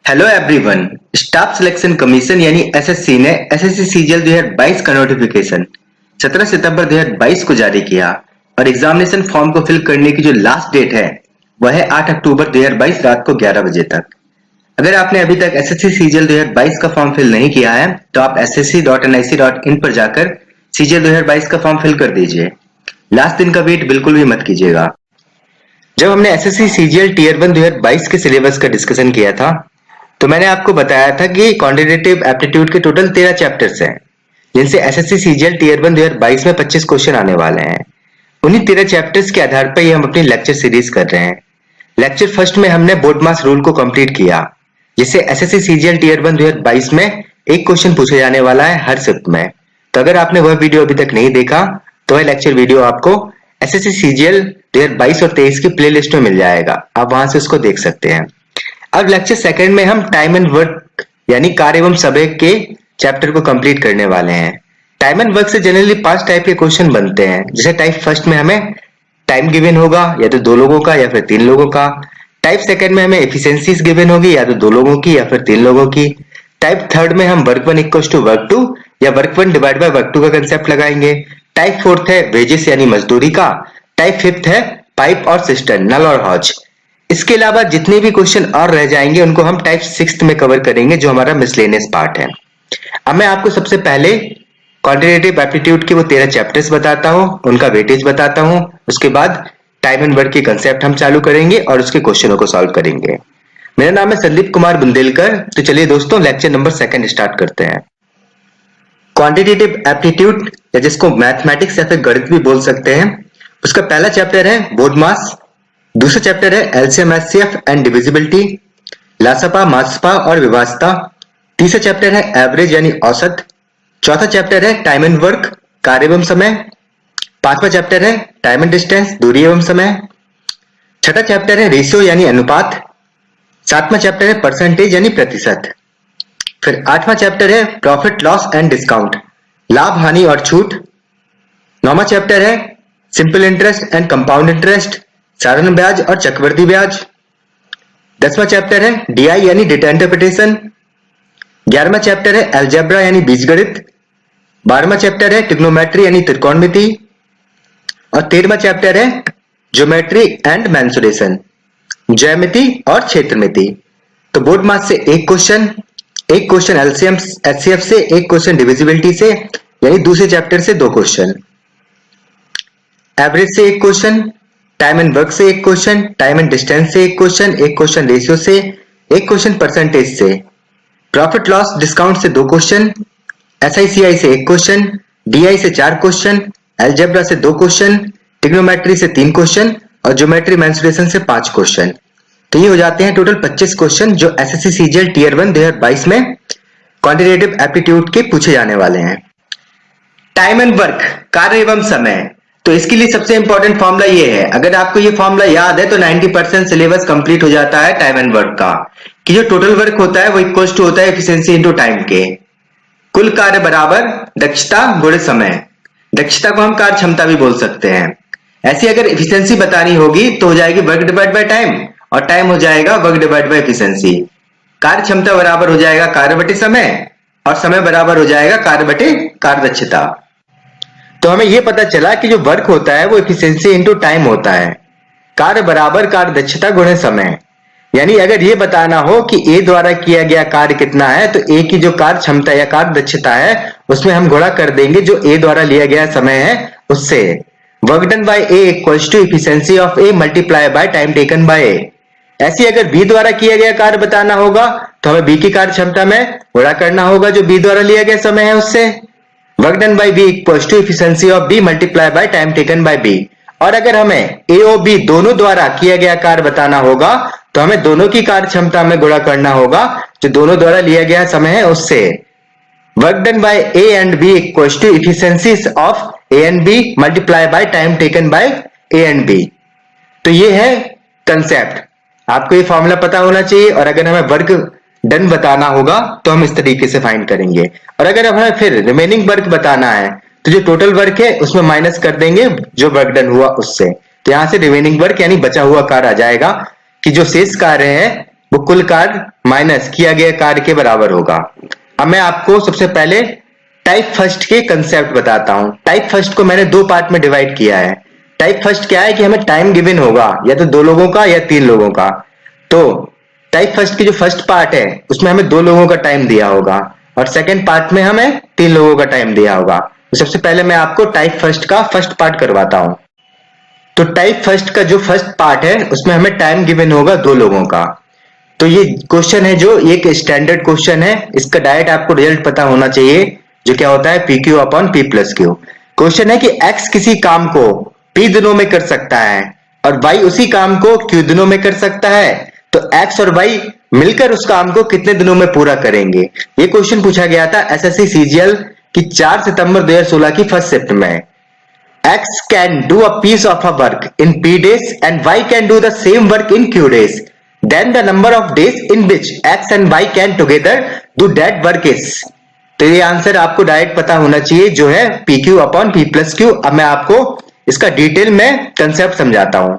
Hello everyone. Staff selection commission यानी SSC ने SSC CGL 2022 का नोटिफिकेशन 17 सितंबर 2022 को जारी किया और एग्जामिनेशन फॉर्म को फिल करने की जो लास्ट डेट है वह है 8 अक्टूबर 2022 रात को 11 बजे तक। अगर आपने अभी तक एसएससी सीजीएल 2022 का फॉर्म फिल नहीं किया है तो आप ssc.nic.in पर जाकर सीजीएल 2022 का फॉर्म फिल कर दीजिए। लास्ट दिन का वेट बिल्कुल भी मत कीजिएगा। जब हमने एसएससी सीजीएल टीयर 1 2022 के सिलेबस का डिस्कशन किया था तो मैंने आपको बताया था कि क्वांटिटेटिव एप्टीट्यूड के टोटल 13 चैप्टर्स हैं, जिनसे एसएससी सीजीएल टीयर 1 2022 में 25 क्वेश्चन आने वाले हैं। उन्हीं 13 चैप्टर्स के आधार पर ही हम अपनी लेक्चर सीरीज कर रहे हैं। लेक्चर फर्स्ट में हमने बोर्ड मास रूल को कंप्लीट किया, जिससे एसएससी सीजीएल टीयर 1 2022 में एक क्वेश्चन पूछा जाने वाला है हर शिफ्ट में। तो अगर आपने वह वीडियो अभी तक नहीं देखा तो वह लेक्चर वीडियो आपको एसएससी सीजीएल 2022 और 23 की प्लेलिस्ट में मिल जाएगा, आप वहां से उसको देख सकते हैं। अब लेक्चर सेकंड में हम टाइम एंड वर्क यानी कार्य एवं समय के चैप्टर को कंप्लीट करने वाले हैं। टाइम एंड वर्क से जनरली 5 टाइप के क्वेश्चन बनते हैं। जैसे टाइप फर्स्ट में हमें टाइम गिवन होगा या तो 2 लोगों का या फिर 3 लोगों का। टाइप सेकंड में हमें एफिशिएंसीज गिवन होगी या तो 2 लोगों की या फिर 3 लोगों की। टाइप थर्ड में हम वर्क 1 इक्वल्स टू वर्क 2 या वर्क 1 डिवाइड बाय वर्क 2 का कंसेप्ट लगाएंगे। टाइप फोर्थ है वेजेस यानी मजदूरी का। टाइप फिफ्थ है पाइप और सिस्टर्न, नल और हौज। इसके अलावा जितने भी क्वेश्चन और रह जाएंगे उनको हम टाइप सिक्स्थ में कवर करेंगे, जो हमारा मिसलेनियस पार्ट है। अब मैं आपको सबसे पहले क्वांटिटेटिव एप्टीट्यूड के वो 13 चैप्टर्स बताता हूँ, उनका वेटेज बताता हूँ। उसके बाद टाइम एंड वर्क के कंसेप्ट हम चालू करेंगे और उसके क्वेश्चनों को सॉल्व करेंगे। मेरा नाम है संदीप कुमार बुंदेलकर। तो चलिए दोस्तों, लेक्चर नंबर 2 स्टार्ट करते हैं। क्वांटिटेटिव एप्टीट्यूड या जिसको मैथमेटिक्स या फिर गणित भी बोल सकते हैं, उसका पहला चैप्टर है बोर्ड मास। दूसरा चैप्टर है एलसीएम एचसीएफ एंड डिविजिबिलिटी, लासपा मासपा और विभाजता। तीसरा चैप्टर है एवरेज यानी औसत। चौथा चैप्टर है टाइम एंड वर्क, कार्य एवं समय। पांचवा चैप्टर है टाइम एंड डिस्टेंस, दूरी एवं समय। छठा चैप्टर है रेशियो यानी अनुपात। सातवां चैप्टर है परसेंटेज यानी प्रतिशत। फिर आठवां चैप्टर है प्रॉफिट लॉस एंड डिस्काउंट, लाभ हानि और छूट। नौवां चैप्टर है simple interest and compound interest, साधारण ब्याज और चक्रवृद्धि ब्याज। 10वां चैप्टर है डीआई यानी डेटा इंटरप्रिटेशन। 11वां चैप्टर है अलजेब्रा यानी बीजगणित। 12वां चैप्टर है ट्रिग्नोमेट्री यानी त्रिकोणमिति और 13वां चैप्टर है ज्योमेट्री एंड मेंसुरेशन, ज्यामिति और क्षेत्रमिति। तो बोर्ड मास से एक क्वेश्चन एलसीएम एचसीएफ से, एक क्वेश्चन डिविजिबिलिटी से यानी दूसरे चैप्टर से 2 क्वेश्चन, एवरेज से एक क्वेश्चन, टाइम एंड वर्क से एक क्वेश्चन, टाइम एंड डिस्टेंस से एक क्वेश्चन रेशियो से, एक क्वेश्चन परसेंटेज से, प्रॉफिट लॉस डिस्काउंट से 2 क्वेश्चन, एसआईसीआई से एक क्वेश्चन, डीआई से 4 क्वेश्चन, अलजेब्रा से 2 क्वेश्चन, ट्रिग्नोमेट्री से 3 क्वेश्चन और ज्योमेट्री मेंसुरेशन से 5 क्वेश्चन। तो ये हो जाते हैं टोटल 25 क्वेश्चन जो एसएससी सीजीएल टीयर 1 2022 में क्वांटिटेटिव एप्टीट्यूड के पूछे जाने वाले हैं। टाइम एंड वर्क, कार्य एवं समय, तो इसके लिए सबसे इंपॉर्टेंट फॉर्मूला ये है। अगर आपको ये फॉर्मूला याद है तो 90% सिलेबस कंप्लीट हो जाता है टाइम एंड वर्क का, कि जो टोटल वर्क होता है वो इक्वल टू होता है एफिशिएंसी इनटू टाइम के। कुल कार्य बराबर दक्षता गुणे समय। दक्षता को हम कार्य क्षमता भी बोल सकते हैं। ऐसी अगर एफिशिएंसी बतानी होगी तो हो जाएगी वर्क डिवाइड बाय टाइम और टाइम हो जाएगा वर्क डिवाइड बाय एफिशिएंसी। कार्य क्षमता बराबर हो जाएगा कार्य बटे समय और समय बराबर हो जाएगा कार्य बटे कार्य दक्षता। तो हमें यह पता चला कि जो वर्क होता है वो एफिशिएंसी इनटू टाइम होता है। कार्य बराबर कार्य दक्षता गुणे समय। यानी अगर ये बताना हो कि ए द्वारा किया गया कार्य कितना है तो ए की जो कार्य क्षमता या कार्य दक्षता है उसमें हम गुणा कर देंगे जो ए द्वारा लिया गया समय है उससे। Work done by A equals to efficiency of A multiply by time taken by A. ऐसी अगर बी द्वारा किया गया कार्य बताना होगा तो हमें बी की कार्य क्षमता में गुणा करना होगा जो बी द्वारा लिया गया समय है उससे। Work done by B equals to efficiency of B multiply by time taken by B. और अगर हमें ए और बी दोनों द्वारा किया गया कार्य बताना होगा तो हमें दोनों की कार्य क्षमता में गुणा करना होगा जो दोनों द्वारा लिया गया समय है उससे। Work done by A and B equals to efficiencies of A and B multiply by time taken by A and B. तो ये है कंसेप्ट। आपको ये फॉर्मूला पता होना चाहिए और अगर हमें वर्क डन बताना होगा तो हम इस तरीके से फाइंड करेंगे। और अगर हमें फिर रिमेनिंग वर्क बताना है तो जो टोटल वर्क है उसमें माइनस कर देंगे जो वर्क डन हुआ उससे। तो यहां से रिमेनिंग वर्क यानी बचा हुआ कार्य आ जाएगा कि जो शेष कार्य है वो कुल कार्य माइनस किया गया कार्य के बराबर होगा। अब मैं आपको सबसे पहले टाइप फर्स्ट के कंसेप्ट बताता हूं। टाइप फर्स्ट को मैंने दो पार्ट में डिवाइड किया है। टाइप फर्स्ट क्या है कि हमें टाइम गिवन होगा या तो 2 लोगों का या 3 लोगों का। तो टाइप फर्स्ट की जो फर्स्ट पार्ट है उसमें हमें 2 लोगों का टाइम दिया होगा और सेकंड पार्ट में हमें 3 लोगों का टाइम दिया होगा। तो सबसे पहले मैं आपको टाइप फर्स्ट का फर्स्ट पार्ट करवाता हूं। तो टाइप फर्स्ट का जो फर्स्ट पार्ट है उसमें हमें टाइम गिवन होगा 2 लोगों का। तो ये क्वेश्चन है जो एक स्टैंडर्ड क्वेश्चन है, इसका डायरेक्ट आपको रिजल्ट पता होना चाहिए जो क्या होता है P Q upon P plus Q. Question है कि एक्स किसी काम को पी दिनों में कर सकता है और वाई उसी काम को क्यू दिनों में कर सकता है, तो एक्स और वाई मिलकर उस काम को कितने दिनों में पूरा करेंगे। ये क्वेश्चन पूछा गया था एसएससी सीजीएल की 4 सितंबर 2016 की फर्स्ट शिफ्ट में। X can do a piece of a work in P days and Y can do the same work in Q days. Then the number of days in which X and Y can together do that work is. तो ये answer आपको direct पता होना चाहिए जो है P Q upon P plus Q. अब मैं आपको इसका डिटेल में कंसेप्ट समझाता हूं।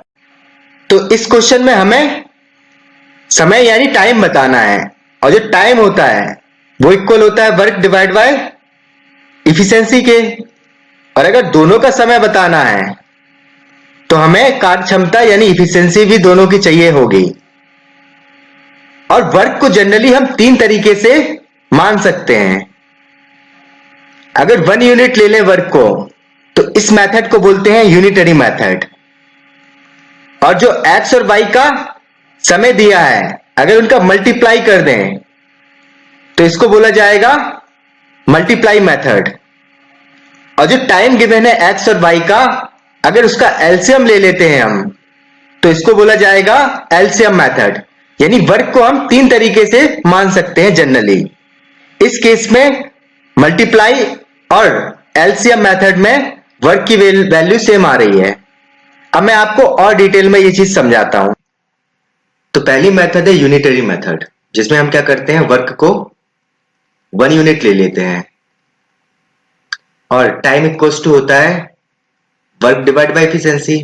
तो इस क्वेश्चन में हमें समय यानी टाइम बताना है और जो टाइम होता है वो इक्वल होता है वर्क डिवाइड बाय इफिशिएंसी के। और अगर दोनों का समय बताना है तो हमें कार्य क्षमता यानी इफिशिएंसी भी दोनों की चाहिए होगी। और वर्क को जनरली हम 3 तरीके से मान सकते हैं। अगर 1 यूनिट ले लें वर्क को तो इस मेथड को बोलते हैं यूनिटरी मेथड। और जो एक्स और वाई का समय दिया है अगर उनका मल्टीप्लाई कर दें तो इसको बोला जाएगा मल्टीप्लाई मेथड। और जो टाइम गिवन है एक्स और वाई का अगर उसका एलसीएम ले लेते हैं हम तो इसको बोला जाएगा एलसीएम मेथड। यानी वर्क को हम 3 तरीके से मान सकते हैं जनरली। इस केस में मल्टीप्लाई और एलसीएम मेथड में वर्क की वैल्यू सेम आ रही है। अब मैं आपको और डिटेल में ये चीज समझाता हूं। तो पहली मेथड है यूनिटरी मेथड जिसमें हम क्या करते हैं वर्क को 1 यूनिट ले लेते हैं और टाइम इक्वल्स टू होता है वर्क डिवाइड बाय एफिशिएंसी।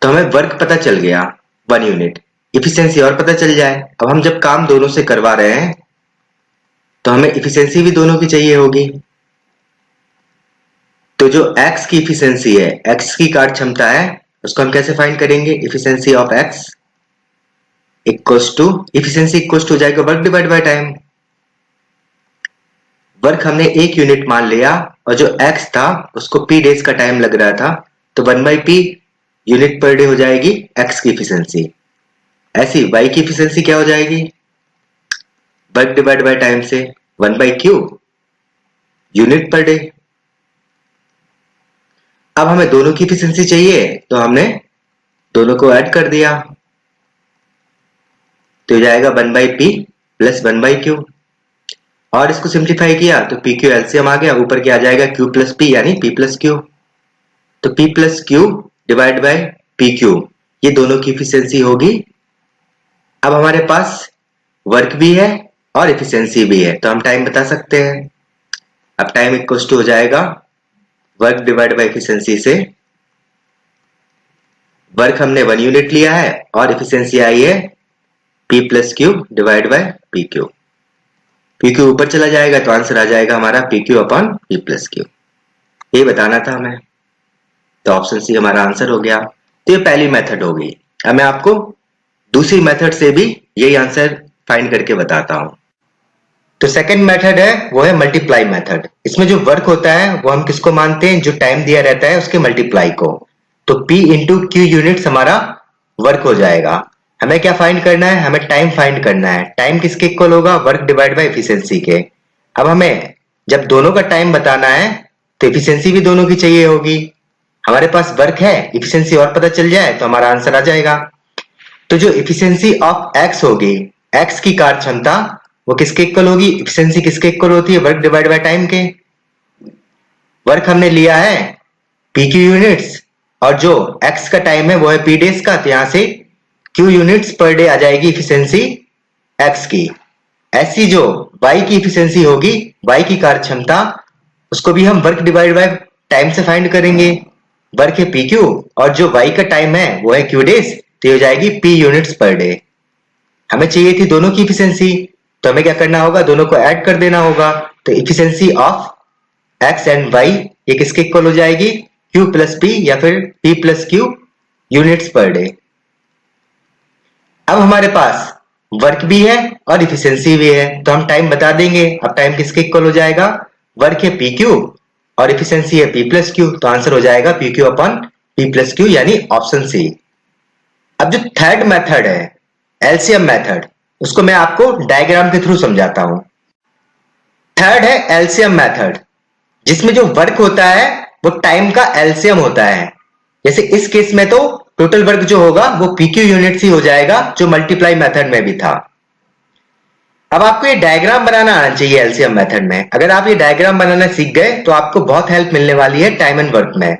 तो हमें वर्क पता चल गया 1 यूनिट, इफिशिएंसी और पता चल जाए। अब हम जब काम दोनों से करवा रहे हैं तो हमें इफिशिएंसी भी दोनों की चाहिए होगी। तो जो x की इफिशिएंसी है, x की कार्य क्षमता है, उसको हम कैसे फाइंड करेंगे? Efficiency of x equals to efficiency equals to हो जाएगा work divide by time. Work हमने 1 यूनिट मान लिया और जो x था उसको p डेज का टाइम लग रहा था तो 1/p यूनिट पर डे हो जाएगी x की इफिशिएंसी। ऐसी y की इफिशिएंसी क्या हो जाएगी? वर्क डिवाइड बाय टाइम से 1/q यूनिट पर डे। अब हमें दोनों की इफिशिएंसी चाहिए तो हमने दोनों को ऐड कर दिया तो हो जाएगा 1/p प्लस 1/q। और इसको सिंप्लीफाई किया तो पी क्यू एलसीएम आ गया, ऊपर क्या आ जाएगा क्यू प्लस पी यानी पी प्लस क्यू। तो P plus Q divide by P Q ये दोनों की इफिशिएंसी होगी। अब हमारे पास वर्क भी है और इफिशिएंसी भी है तो हम टाइम बता सकते हैं। अब टाइम इक्वल्स टू हो जाएगा वर्क डिवाइड बाय इफिशिएंसी से वर्क हमने 1 यूनिट लिया है और इफिशिएंसी आई है P plus Q divide by P Q. P Q ऊपर चला जाएगा तो आंसर आ जाएगा हमारा P Q upon P plus Q. ये बताना था हमें, तो ऑप्शन सी हमारा आंसर हो गया। तो ये पहली मेथड हो गई। अब मैं आपको दूसरी मेथड से भी यही आंसर फाइंड करके बताता हूं। तो सेकंड मेथड है वो है मल्टीप्लाई मेथड। इसमें जो वर्क होता है वो हम किसको मानते हैं? जो टाइम दिया रहता है उसके मल्टीप्लाई को। तो P इंटू क्यू यूनिट्स हमारा वर्क हो जाएगा। हमें क्या फाइंड करना है? हमें टाइम फाइंड करना है। टाइम किसके इक्वल होगा? वर्क डिवाइड बाय एफिशिएंसी के। अब हमें जब दोनों का टाइम बताना है तो एफिशिएंसी भी दोनों की चाहिए होगी। हमारे पास वर्क है, एफिशिएंसी और पता चल जाए तो हमारा आंसर आ जाएगा। तो जो एफिशिएंसी ऑफ x होगी, x की कार्य क्षमता वो किसके इक्वल होगी? एफिशिएंसी किसके इक्वल होती है? वर्क डिवाइड बाय टाइम के। वर्क हमने लिया है p क्यू यूनिट्स और जो x का टाइम है वो है p डेज का, तो यहां से q यूनिट्स पर डे आ जाएगी इफिशिएंसी x की। ऐसी जो y की इफिशिएंसी होगी, y की कार्य क्षमता, उसको भी हम वर्क डिवाइड बाय टाइम से फाइंड करेंगे। वर्क है pq और जो y का टाइम है वो है q डेज, तो ये हो जाएगी P यूनिट्स पर डे। हमें चाहिए थी दोनों की इफिशियंसी, तो हमें क्या करना होगा, दोनों को ऐड कर देना होगा। तो efficiency of x and y ये किसके इक्वल हो जाएगी, Q प्लस P या फिर P plus Q units per day. अब हमारे पास वर्क भी है और इफिशियंसी भी है, तो हम टाइम बता देंगे। अब टाइम किसके इक्वल हो जाएगा, वर्क है PQ और इफिशियंसी है P प्लस Q, तो आंसर हो जाएगा PQ upon P plus Q यानी ऑप्शन सी। अब जो थर्ड मेथड है एलसीएम मेथड, उसको मैं आपको डायग्राम के थ्रू समझाता हूं। थर्ड है एलसीएम मेथड, जिसमें जो वर्क होता है वो टाइम का एलसीएम होता है। जैसे इस केस में तो टोटल वर्क जो होगा वो PQ यूनिट्स ही हो जाएगा, जो मल्टीप्लाई मेथड में भी था। अब आपको ये डायग्राम बनाना आना चाहिए एलसीएम मेथड में। अगर आप ये डायग्राम बनाना सीख गए तो आपको बहुत हेल्प मिलने वाली है टाइम एंड वर्क में,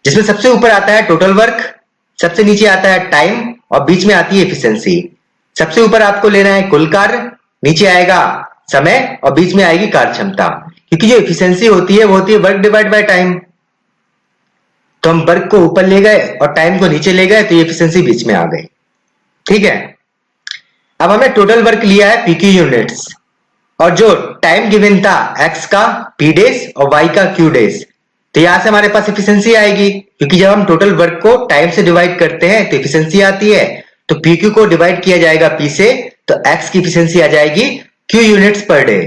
जिसमें सबसे ऊपर आता है टोटल वर्क, सबसे नीचे आता है टाइम और बीच में आती है एफिशिएंसी। सबसे ऊपर आपको लेना है कुल कार्य, नीचे आएगा समय और बीच में आएगी कार्य क्षमता, क्योंकि जो एफिशिएंसी होती है वो होती है वर्क डिवाइड बाय टाइम। तो हम वर्क को ऊपर ले गए और टाइम को नीचे ले गए, तो ये एफिशिएंसी बीच में आ गई। ठीक है, अब हमने टोटल वर्क लिया है PQ यूनिट्स और जो टाइम गिवन था x का P डेज और y का Q डेज, तो यहां से हमारे पास एफिशिएंसी आएगी, क्योंकि जब हम टोटल वर्क को टाइम से डिवाइड करते हैं तो एफिशिएंसी आती है। तो PQ को डिवाइड किया जाएगा P से, तो x की एफिशिएंसी आ जाएगी Q यूनिट्स पर डे।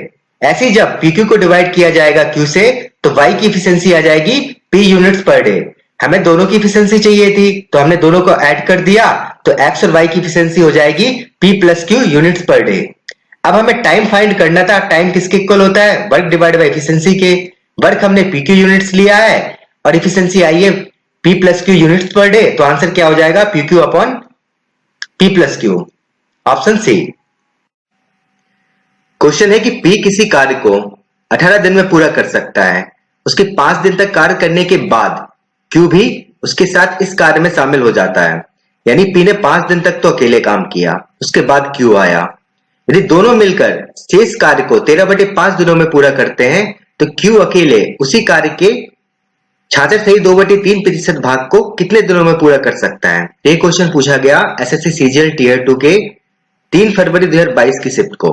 ऐसे ही जब PQ को डिवाइड किया जाएगा Q से, तो y की एफिशिएंसी आ जाएगी P यूनिट्स पर डे। हमें दोनों की एफिशिएंसी चाहिए थी, तो हमने दोनों को ऐड कर दिया, तो x और y की एफिशिएंसी हो जाएगी P plus Q units per day. अब हमें टाइम फाइंड करना था, टाइम किसके इक्वल होता है, वर्क डिवाइड बाय एफिशिएंसी के। वर्क हमने PQ यूनिट्स लिया है और एफिशिएंसी आई है P plus Q units per day, तो आंसर क्या हो जाएगा, PQ upon P plus Q, option C. Question है कि P किसी कार्य को 18 दिन में पूरा कर सकता है, उसके 5 दिन तक कार्य करने के बाद Q भी उसके साथ इस कार्य में शामिल हो जाता है। यानी P ने 5 दिन तक तो अकेले काम किया, उसके बाद Q आया। यदि दोनों मिलकर शेष कार्य को 13/5 दिनों में पूरा करते हैं, तो Q अकेले उसी कार्य के 66.2/3% भाग को कितने दिनों में पूरा कर सकता है। ये क्वेश्चन पूछा गया SSC CGL Tier 2 के 3 फरवरी 2022 की शिफ्ट को।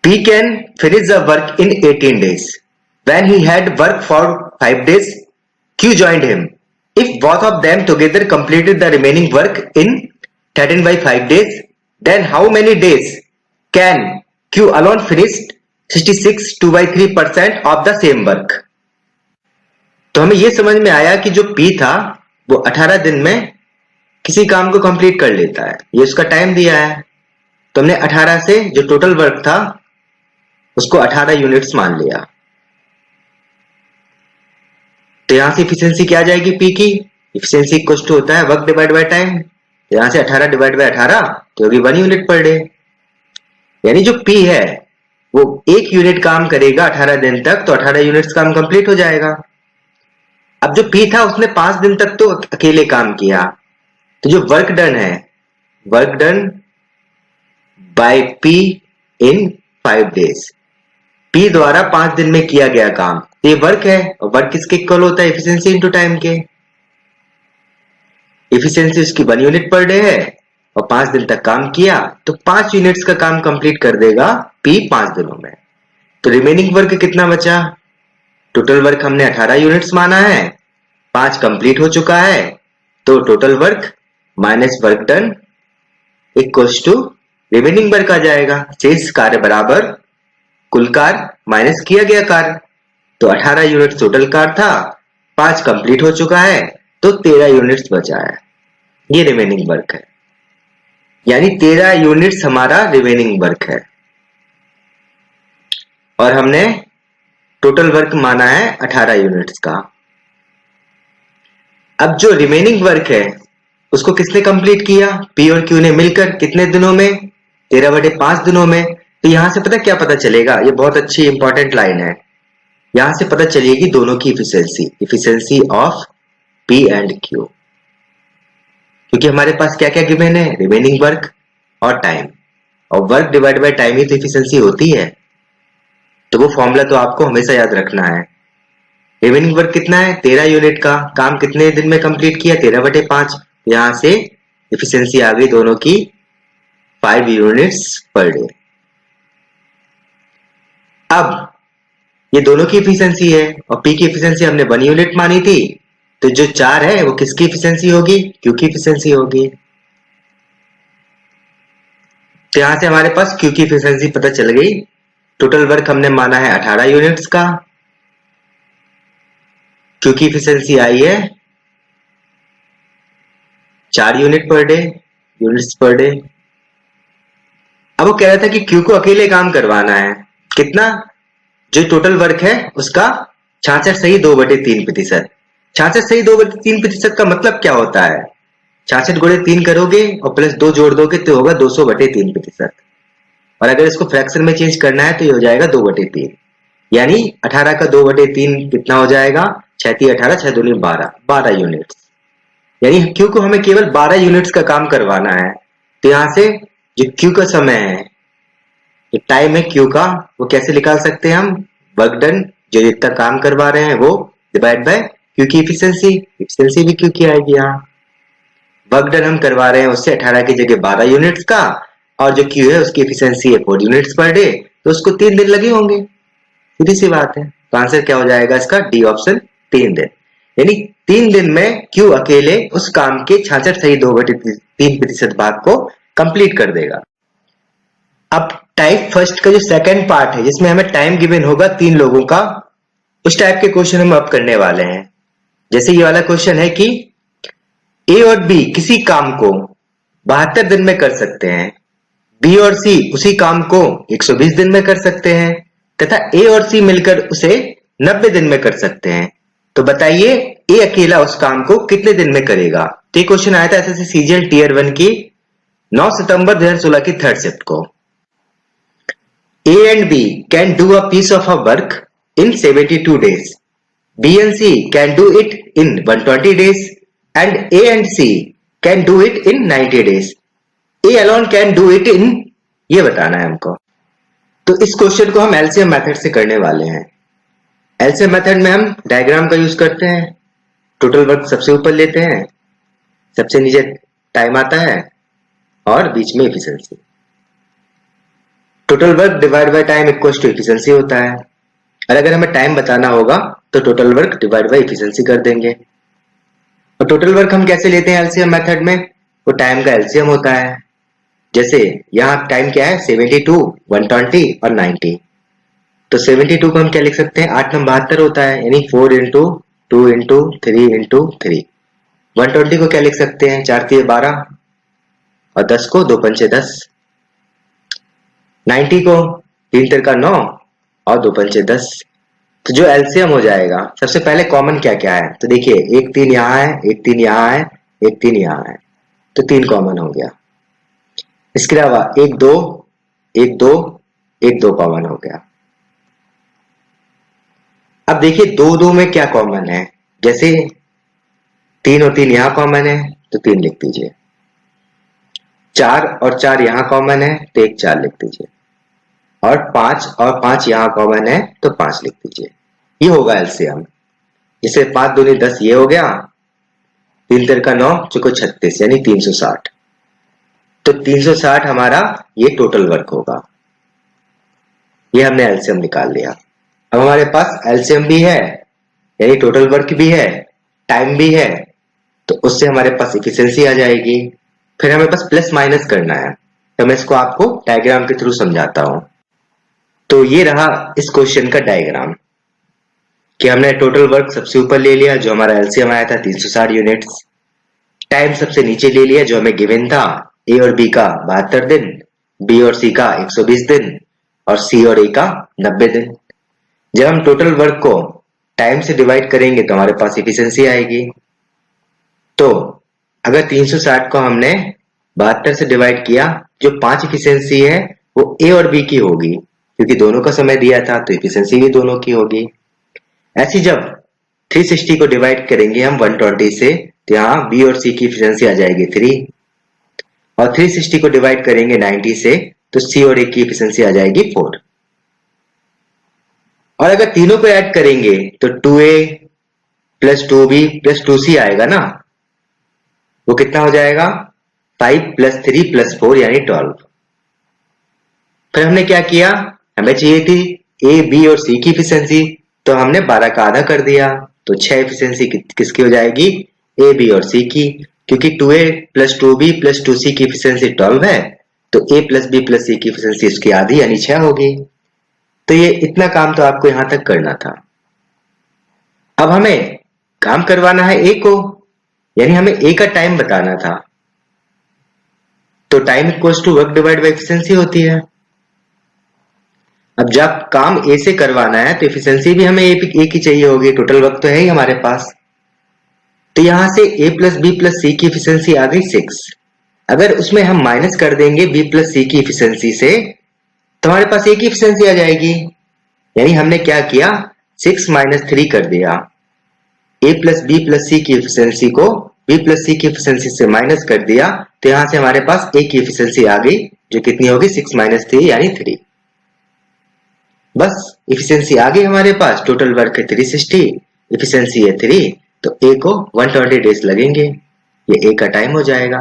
P can finish the work in 18 days. When he had worked for 5 days, Q joined him. If both of them together completed the remaining work in 13/5 days, then how many days can Q alone finish 66.2/3% of the same work? तो हमें यह समझ में आया कि जो P था वो 18 दिन में किसी काम को कंप्लीट कर लेता है, ये उसका टाइम दिया है। तो हमने 18 से जो टोटल वर्क था उसको 18 यूनिट्स मान लिया। तो यहां से एफिशिएंसी क्या आ जाएगी P की, एफिशिएंसी इक्वल टू होता है वर्क डिवाइड बाय टाइम। यहां से 18 डिवाइड बाय 18 तो होगी 1 यूनिट पर डे। यानी जो P है वो 1 यूनिट काम करेगा 18 दिन तक, तो 18 यूनिट्स काम कंप्लीट हो जाएगा। अब जो P था उसने 5 दिन तक तो अकेले काम किया, तो जो वर्क डन है, वर्क डन बाय P इन 5 डेज, P द्वारा 5 दिन में किया गया काम, ये वर्क है। और वर्क किसके इक्वल होता है, एफिशिएंसी इनटू टाइम के। एफिशिएंसी उसकी 1 यूनिट पर डे है और 5 दिन तक काम किया, तो 5 यूनिट्स का काम कंप्लीट कर देगा P 5 दिनों में। तो रिमेनिंग वर्क कितना बचा, टोटल वर्क हमने 18 यूनिट्स माना है, 5 कंप्लीट हो चुका है, तो total work minus work done equals to remaining work आ जाएगा। शेष कार्य बराबर कुल कार्य माइनस किया गया कार्य। तो 18 यूनिट टोटल कार्य था, 5 कंप्लीट हो चुका है, तो 13 यूनिट्स बचा है, ये रिमेनिंग वर्क है। यानी 13 यूनिट्स हमारा रिमेनिंग वर्क है और हमने टोटल वर्क माना है 18 यूनिट्स का। अब जो रिमेनिंग वर्क है उसको किसने कंप्लीट किया, P और Q ने मिलकर, कितने दिनों में, 13/5 दिनों में। तो यहां से पता क्या पता चलेगा, ये बहुत अच्छी इंपॉर्टेंट लाइन है। यहां से पता चलेगी दोनों की efficiency of P and Q, क्योंकि हमारे पास क्या क्या गिवन है, रिमेनिंग वर्क और टाइम, और वर्क डिवाइड बाय टाइम ही तो इफिशियंसी होती है। तो वो फॉर्मूला तो आपको हमेशा याद रखना है। रिमेनिंग वर्क कितना है, 13 यूनिट का काम कितने दिन में कंप्लीट किया, 13/5, यहां से एफिशिएंसी आ गई दोनों की 5 यूनिट्स पर डे। अब ये दोनों की एफिशिएंसी है और पी की एफिशिएंसी हमने 1 यूनिट मानी थी, तो जो 4 है वो किसकी एफिशिएंसी होगी? क्यू की एफिशिएंसी होगी। तो यहां से हमारे पास क्यू की एफिशिएंसी पता चल गई। टोटल वर्क हमने माना है 18 यूनिट्स का, क्यू की एफिशिएंसी आई है 4 unit per day, units per day. अब वो कह रहा था कि क्यू को अकेले काम करवाना है, कितना? जो टोटल वर्क है उसका 66.2/3%। 66.2/3% का मतलब क्या होता है? 66 गुणे 3 करोगे और प्लस 2 जोड़ दोगे तो होगा 200/3%। और अगर इसको फ्रैक्शन में चेंज करना है तो ये हो जाएगा 2/3, यानी 18 का 2/3 कितना हो जाएगा? 6 18 6 दूनी 12, 12 यूनिट्स। यानी क्यू को हमें केवल 12 यूनिट्स का काम करवाना है। तो यहां से जो क्यू का समय है, जो टाइम है क्यू का, वो कैसे निकाल सकते हैं हम? वर्क डन, जो जितना काम करवा रहे हैं वो, डिवाइड बाय क्यू की एफिशिएंसी। एफिशिएंसी भी क्यू की आएगी यहाँ। वर्क डन हम करवा रहे हैं उससे 18 की जगह 12 यूनिट्स का, और जो क्यू है उसकी एफिशिएंसी है 4 यूनिट्स पर डे, तो उसको 3 दिन लगे होंगे। सीधी सी बात है। तो आंसर क्या हो जाएगा इसका? डी ऑप्शन, 3 दिन। यानी 3 दिन में क्यू अकेले उस काम के 66.2/3% भाग को कंप्लीट कर देगा। अब टाइप फर्स्ट का जो सेकंड पार्ट है, जिसमें हमें टाइम गिवन होगा 3 लोगों का, उस टाइप के क्वेश्चन हम अब करने वाले हैं। जैसे ये वाला क्वेश्चन है कि ए और बी किसी काम को 72 दिन में कर सकते हैं, बी और सी उसी काम को 120 दिन में कर सकते हैं, तथा ए और सी मिलकर उसे 90 दिन में कर सकते हैं। तो बताइए ए अकेला उस काम को कितने दिन में करेगा? तो ये क्वेश्चन आया था एसएससी सीजीएल टीयर 1 की 9 सितंबर 2016 की 3rd शिफ्ट को। A and B can do a piece of a work in 72 days. B and C can do it in 120 days, and A and C can do it in 90 days. A alone can do it in, ये बताना है हमको। तो इस question को हम LCM method से करने वाले हैं। एलसीएम मेथड में हम डायग्राम का यूज करते हैं। टोटल वर्क सबसे ऊपर लेते हैं, सबसे नीचे टाइम आता है और बीच में efficiency. Total work divide by time equals to efficiency होता है। और अगर हमें टाइम बताना होगा तो total work divide by efficiency कर देंगे। और टोटल वर्क हम कैसे लेते हैं एलसीएम मेथड में? वो टाइम का एलसीएम होता है। जैसे यहाँ टाइम क्या है? 72, 120 और 90। तो 72 को हम क्या लिख सकते हैं? 8 9 72 होता है, यानी 4 इंटू 2 इंटू 3 इंटू 3। 120 को क्या लिख सकते हैं? 4 3 12 और 10 को 2 पंचे 10। 90 को 3 3 का 9 और 2 पंचे 10। तो जो एलसीएम हो जाएगा, सबसे पहले कॉमन क्या क्या है? तो देखिए, एक 3 यहाँ है, एक 3 यहाँ है, एक 3 यहाँ है, तो 3 कॉमन हो गया। इसके अलावा एक 2 एक 2 एक 2 कॉमन हो गया। अब देखिए 2 2 में क्या कॉमन है? जैसे 3 और 3 यहाँ कॉमन है तो 3 लिख दीजिए। 4 और 4 यहाँ कॉमन है तो एक 4 लिख दीजिए। और 5 और 5 यहाँ कॉमन है तो 5 लिख दीजिए। ये होगा एलसीएम। जैसे 5 दूनी 10 ये हो गया, 3 3 का 9 चौको 36 यानी 360। तो 360 हमारा ये टोटल वर्क होगा। ये हमने एलसीएम निकाल लिया। अब हमारे पास एलसीएम भी है, यानी टोटल वर्क भी है, टाइम भी है, तो उससे हमारे पास एफिशिएंसी आ जाएगी। फिर हमें बस प्लस माइनस करना है, तो मैं इसको आपको डायग्राम के थ्रू समझाता हूं। तो ये रहा इस क्वेश्चन का डायग्राम कि हमने टोटल वर्क सबसे ऊपर ले लिया जो हमारा एलसीएम आया था 360 यूनिट्स। टाइम सबसे नीचे ले लिया जो हमें गिवन था, ए और बी का 72 दिन, बी और सी का 120 दिन और सी और ए का 90 दिन। जब हम टोटल वर्क को टाइम से डिवाइड करेंगे तो हमारे पास एफिशिएंसी आएगी। तो अगर 360 को हमने 72 से डिवाइड किया, जो 5 एफिशिएंसी है वो ए और बी की होगी, क्योंकि दोनों का समय दिया था तो एफिशिएंसी भी दोनों की होगी। ऐसी जब 360 को डिवाइड करेंगे हम 120 से, तो यहाँ बी और सी की एफिशिएंसी आ जाएगी 3, और 360 को डिवाइड करेंगे 90 से तो सी और ए की एफिशिएंसी आ जाएगी 4। और अगर तीनों को ऐड करेंगे तो 2a plus 2b plus 2c आएगा ना। वो कितना हो जाएगा 5 + 3 + 4 यानी 12। फिर हमने क्या किया, हमें चाहिए थी ए बी और सी की इफिशिएंसी, तो हमने 12 का आधा कर दिया, तो 6 इफिशिएंसी किसकी हो जाएगी, ए बी और सी की। क्योंकि 2a + 2b + 2c की इफिशिएंसी 12 है, तो a + b + c की इफिशिएंसी उसकी आधी यानी 6 होगी। तो ये इतना काम तो आपको यहां तक करना था। अब हमें काम करवाना है ए को, यानी हमें ए का टाइम बताना था। तो time equals to work divide by efficiency होती है। अब जब काम ए से करवाना है तो एफिशिएंसी भी हमें ए की चाहिए होगी, टोटल वर्क तो है ही हमारे पास। तो यहां से a + b + c की एफिशिएंसी आ गई 6। अगर उसमें हम माइनस कर देंगे b + c की एफिशिएंसी से, तो हमारे पास a की एफिशिएंसी आ जाएगी। यानी हमने क्या किया, 6 - 3 कर दिया। a + b + c की एफिशिएंसी को b + c की एफिशिएंसी से माइनस कर दिया, तो यहां से हमारे पास a की एफिशिएंसी आ गई, जो कितनी होगी 6 - 3 यानी 3। बस एफिशिएंसी आ गई हमारे पास, टोटल वर्क है 360, एफिशिएंसी है 3, तो ए को 120 डेज लगेंगे, ये ए का टाइम हो जाएगा।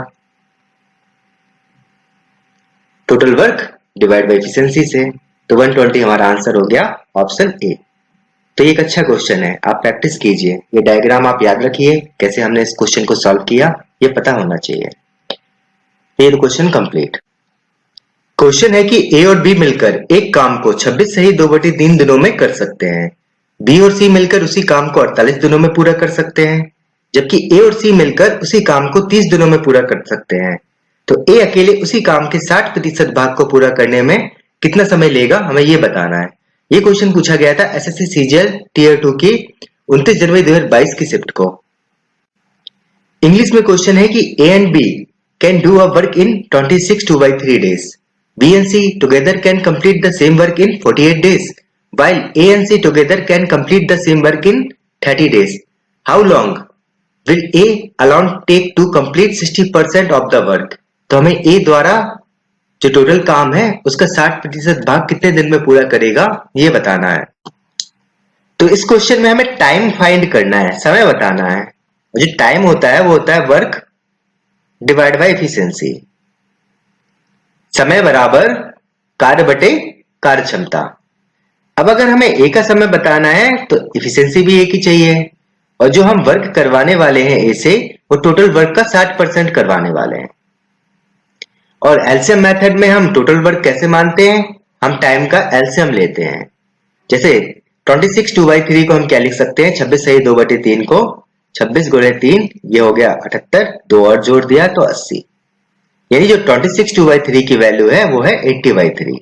Total work divide by efficiency से, तो 120 हमारा आंसर हो गया ऑप्शन ए। तो ये एक अच्छा क्वेश्चन है, आप प्रैक्टिस कीजिए, ये डायग्राम आप याद रखिए, कैसे हमने इस क्वेश्चन को सॉल्व किया ये पता होना चाहिए। ये क्वेश्चन कंप्लीट। क्वेश्चन है कि ए और बी मिलकर एक काम को 26 सही 2/3 दिनों में कर सकते हैं। बी और सी मिलकर उसी काम को 48 दिनों में पूरा कर सकते हैं, जबकि ए और सी मिलकर उसी काम को 30 दिनों में पूरा कर सकते हैं। तो ए अकेले उसी काम के 60% भाग को पूरा करने में कितना समय लेगा, हमें ये बताना है। ये क्वेश्चन पूछा गया था एसएससी सीजीएल टियर 2 की 29 जनवरी 2022 की शिफ्ट को। इंग्लिश में क्वेश्चन है कि A and B can do a work in 26 2/3 days. B and C together can complete the same work in 48 days, while A and C together can complete the same work in 30 days. How long will A alone take to complete 60% of the work? तो हमें A द्वारा जो total काम है उसका 60% भाग कितने दिन में पूरा करेगा ये बताना है। तो इस क्वेश्चन में हमें टाइम फाइंड करना है, समय बताना है। जो टाइम होता है वो होता है वर्क डिवाइड बाय एफिशिएंसी, समय बराबर कार्य बटे कार्य क्षमता। अब अगर हमें ए का समय बताना है तो एफिशिएंसी भी ए की चाहिए, और जो हम वर्क करवाने वाले हैं ए से वो टोटल वर्क का 60% करवाने वाले हैं। और एलसीएम मेथड में हम टोटल वर्क कैसे मानते हैं, हम टाइम का एलसीएम लेते हैं। जैसे 26 2/3 को हम क्या लिख सकते हैं, 26 सही 2/3 को 26 × 3 ये हो गया 78, 2 और जोड़ दिया तो 80। यानी जो 26 2/3 की वैल्यू है वो है 80/3।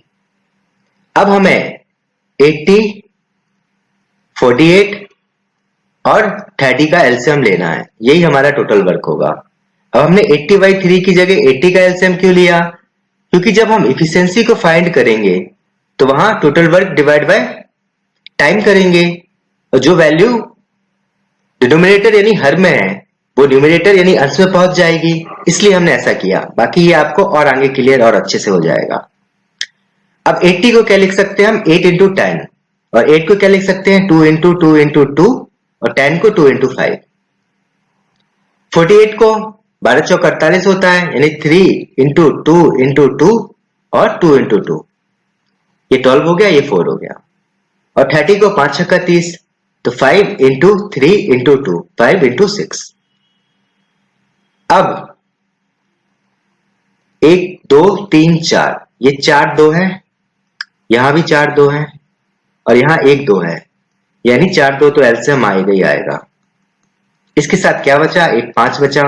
अब हमें 80, 48 और 30 का एलसीएम लेना है, यही हमारा टोटल वर्क होगा। अब हमने 80/3 की जगह 80 का एलसीएम क्यों लिया, क्योंकि जब हम इफिशिएंसी को फाइंड करेंगे तो वहां total work divide by time करेंगे, और जो वैल्यू डिनोमिनेटर यानी हर में है वो न्यूमरेटर यानी अंश में पहुंच जाएगी, इसलिए हमने ऐसा किया। बाकी ये आपको और आगे क्लियर और अच्छे से हो जाएगा। अब 80 को क्या लिख सकते हैं हम, 8 × 10, और 8 को क्या लिख सकते हैं 2 × 2 × 2, और 10 को 2 × 5। 48 को 12 × 4 = 48 होता है, यानी 3 × 2 × 2 और 2 × 2, ये 12 हो गया, ये 4 हो गया। और 30 को 5 × 6 = 30, तो 5 × 3 × 2, 5 × 6। अब 1 2 3 4, ये 4 2 है, यहां भी 4 2 है, और यहां 1 2 है, यानी 4 2 तो एलसीएम आएगा ही आएगा। इसके साथ क्या बचा, एक 5 बचा,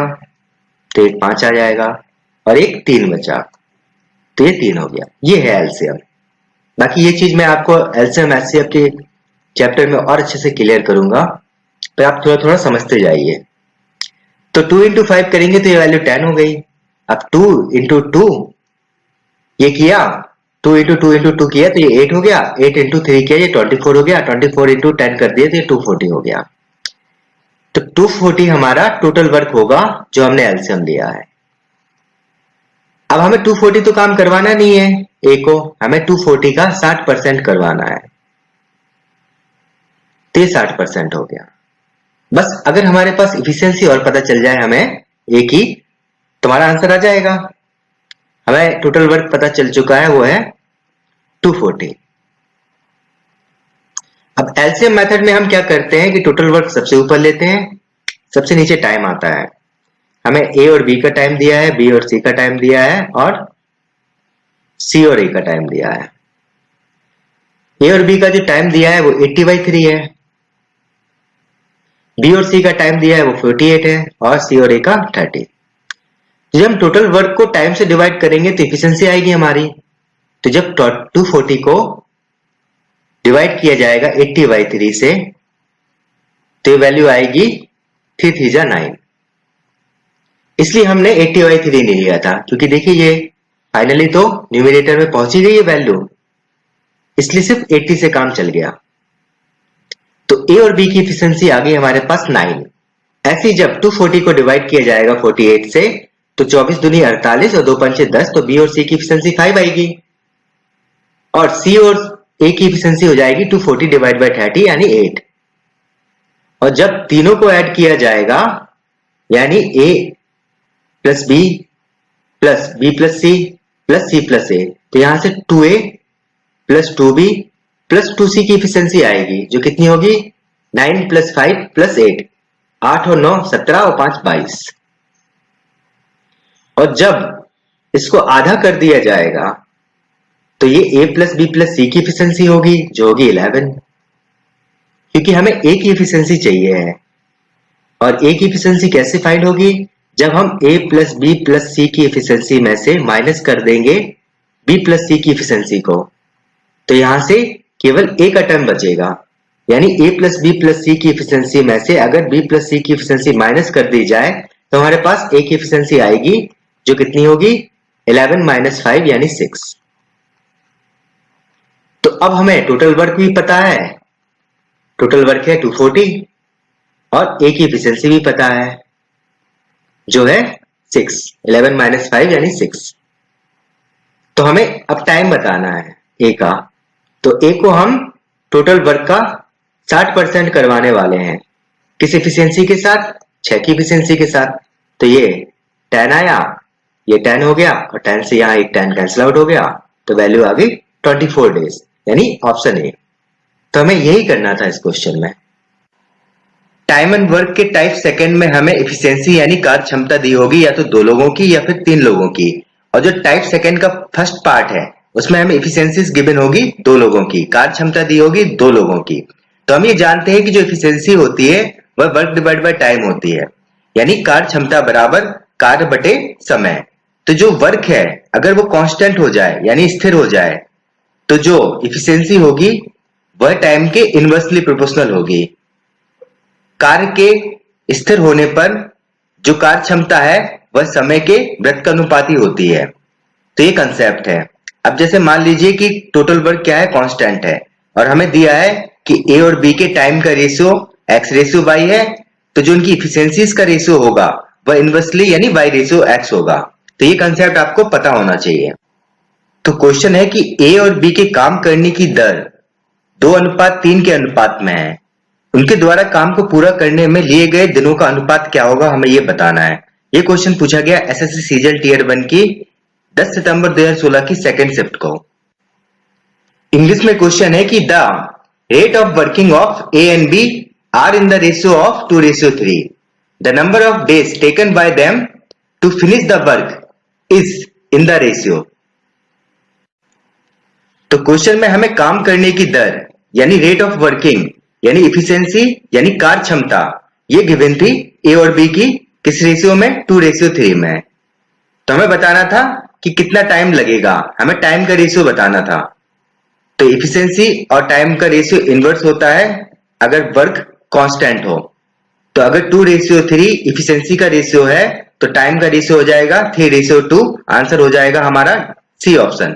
तो एक 5 आ जाएगा, और एक 3 बचा, तो ये 3 हो गया। ये है एलसीएम। बाकी ये चीज मैं आपको एलसीएम एचसीएफ के चैप्टर में और अच्छे से क्लियर करूंगा, पर आप थोड़ा थोड़ा समझते जाइए। तो 2 × 5 करेंगे तो ये वैल्यू 10 हो गई। अब 2 × 2 ये किया, 2 × 2 × 2 किया तो ये 8 हो गया, 8 × 3 किया ये 24 हो गया, 24 × 10 कर दिया तो ये 240 हो गया। तो 240 हमारा टोटल वर्क होगा जो हमने एलसीएम लिया है। अब हमें 240 तो काम करवाना नहीं है ए को, हमें 240 का 60% करवाना है, तो 60% हो गया। बस अगर हमारे पास इफिशिएंसी और पता चल जाए हमें ए की, तुम्हारा आंसर आ जाएगा। हमें टोटल वर्क पता चल चुका है, वो है 240। अब एलसीएम मेथड में हम क्या करते हैं कि टोटल वर्क सबसे ऊपर लेते हैं, सबसे नीचे टाइम आता है। हमें ए और बी का टाइम दिया है, बी और सी का टाइम दिया है, और सी और ए का टाइम दिया है। ए और बी का जो टाइम दिया है वो 80/3 है, बी और सी का टाइम दिया है वो 48 है, और सी और ए का 30। जब हम टोटल वर्क को टाइम से डिवाइड करेंगे तो एफिशिएंसी आएगी हमारी। तो जब 240 को डिवाइड किया जाएगा 80/3 से, तो वैल्यू आएगी 3 3 जा 9। इसलिए हमने 80/3 नहीं लिया था, क्योंकि देखिए ये फाइनली तो न्यूमरेटर में पहुंची गई है वैल्यू, इसलिए सिर्फ 80 से काम चल गया। तो ए और बी की एफिशिएंसी आ गई हमारे पास 9। ऐसे जब 240 को डिवाइड किया जाएगा 48 से, तो 24 दूनी 48 और 2 पंचे 10, तो बी और सी की एफिशिएंसी 5 आएगी, और सी और ए की एफिशिएंसी हो जाएगी 240 डिवाइड बाय 30 यानी 8। और जब तीनों को ऐड किया जाएगा यानी A plus B plus C plus C plus A, तो यहां से 2a plus 2b plus 2c की एफिशिएंसी आएगी, जो कितनी होगी 9 प्लस 5 प्लस 8, 8 और 9 17 और 5 22। और जब इसको आधा कर दिया जाएगा तो ये a प्लस बी प्लस सी की एफिशिएंसी होगी, जो होगी 11, क्योंकि हमें a की एफिशिएंसी चाहिए है। और a की एफिशिएंसी कैसे फाइंड होगी, जब हम a प्लस बी प्लस सी की एफिशिएंसी में से माइनस कर देंगे b प्लस सी की एफिशिएंसी को, तो यहां से केवल a का टर्म बचेगा। यानी a प्लस बी प्लस सी की एफिशिएंसी में से अगर b प्लस सी की एफिशिएंसी माइनस कर दी जाए तो हमारे पास a की एफिशिएंसी आएगी, जो कितनी होगी 11 माइनस 5 यानी 6। तो अब हमें टोटल वर्क भी पता है, टोटल वर्क है 240, और a की एफिशिएंसी भी पता है, जो है 6, 11 माइनस 5 यानी 6। तो हमें अब टाइम बताना है a का। तो a को हम टोटल वर्क का 60% करवाने वाले हैं, किस एफिशिएंसी के साथ, 6 की एफिशिएंसी के साथ। तो ये 10 आया, ये 10 हो गया, और 10 से यहाँ एक 10 कैंसिल आउट हो गया, तो वैल्यू आ गई 24 डेज, यानी ऑप्शन ए। तो हमें यही करना था इस क्वेश्चन में। टाइम एंड वर्क के टाइप सेकंड में हमें एफिशिएंसी यानी कार्य क्षमता दी होगी, या तो 2 लोगों की या फिर 3 लोगों की। और जो टाइप सेकंड का फर्स्ट पार्ट है उसमें हमें एफिशिएंसीज गिवन होगी 2 लोगों की, कार्य क्षमता दी होगी 2 लोगों की। तो हम ये जानते हैं कि जो एफिशिएंसी होती है वह वर्क डिवाइड बाय टाइम होती है, यानी कार्य क्षमता बराबर कार्य बटे समय। तो जो वर्क है अगर वो कांस्टेंट हो जाए यानी स्थिर हो जाए, तो जो एफिशिएंसी होगी वह टाइम के इनवर्सली प्रोपोर्शनल होगी। कार्य के स्थिर होने पर जो कार्य क्षमता है वह समय के व्युत्क्रमानुपाती होती है। तो ये कंसेप्ट है। अब जैसे मान लीजिए कि टोटल वर्क क्या है, कांस्टेंट है, और हमें दिया है कि ए और बी के टाइम का रेशियो x रेशियो y है, तो जो उनकी एफिशिएंसीज का रेशियो होगा वह इनवर्सली यानी y रेशियो x होगा। तो ये कंसेप्ट आपको पता होना चाहिए। तो क्वेश्चन है कि ए और बी के काम करने की दर 2:3 के अनुपात में है, उनके द्वारा काम को पूरा करने में लिए गए दिनों का अनुपात क्या होगा, हमें ये बताना है। ये क्वेश्चन पूछा गया एसएससी सीजीएल टियर 1 की 10 सितंबर 2016 की सेकंड शिफ्ट को। इंग्लिश में क्वेश्चन है कि the rate of working of A and B are in the ratio of 2:3। The number of days taken by them to finish the work is in the ratio. तो question में हमें काम करने की दर यानी रेट ऑफ वर्किंग यानी efficiency यानी कार्य क्षमता ये गिवन थी ए और बी की किस रेशियो में, 2:3 में। तो हमें बताना था कि कितना टाइम लगेगा, हमें टाइम का रेशियो बताना था। तो इफिशियंसी और टाइम का रेशियो इनवर्स होता है अगर वर्क कांस्टेंट हो। तो अगर 2:3 इफिशियंसी का रेशियो है तो टाइम का रेशियो हो जाएगा 3:2। आंसर हो जाएगा हमारा सी ऑप्शन।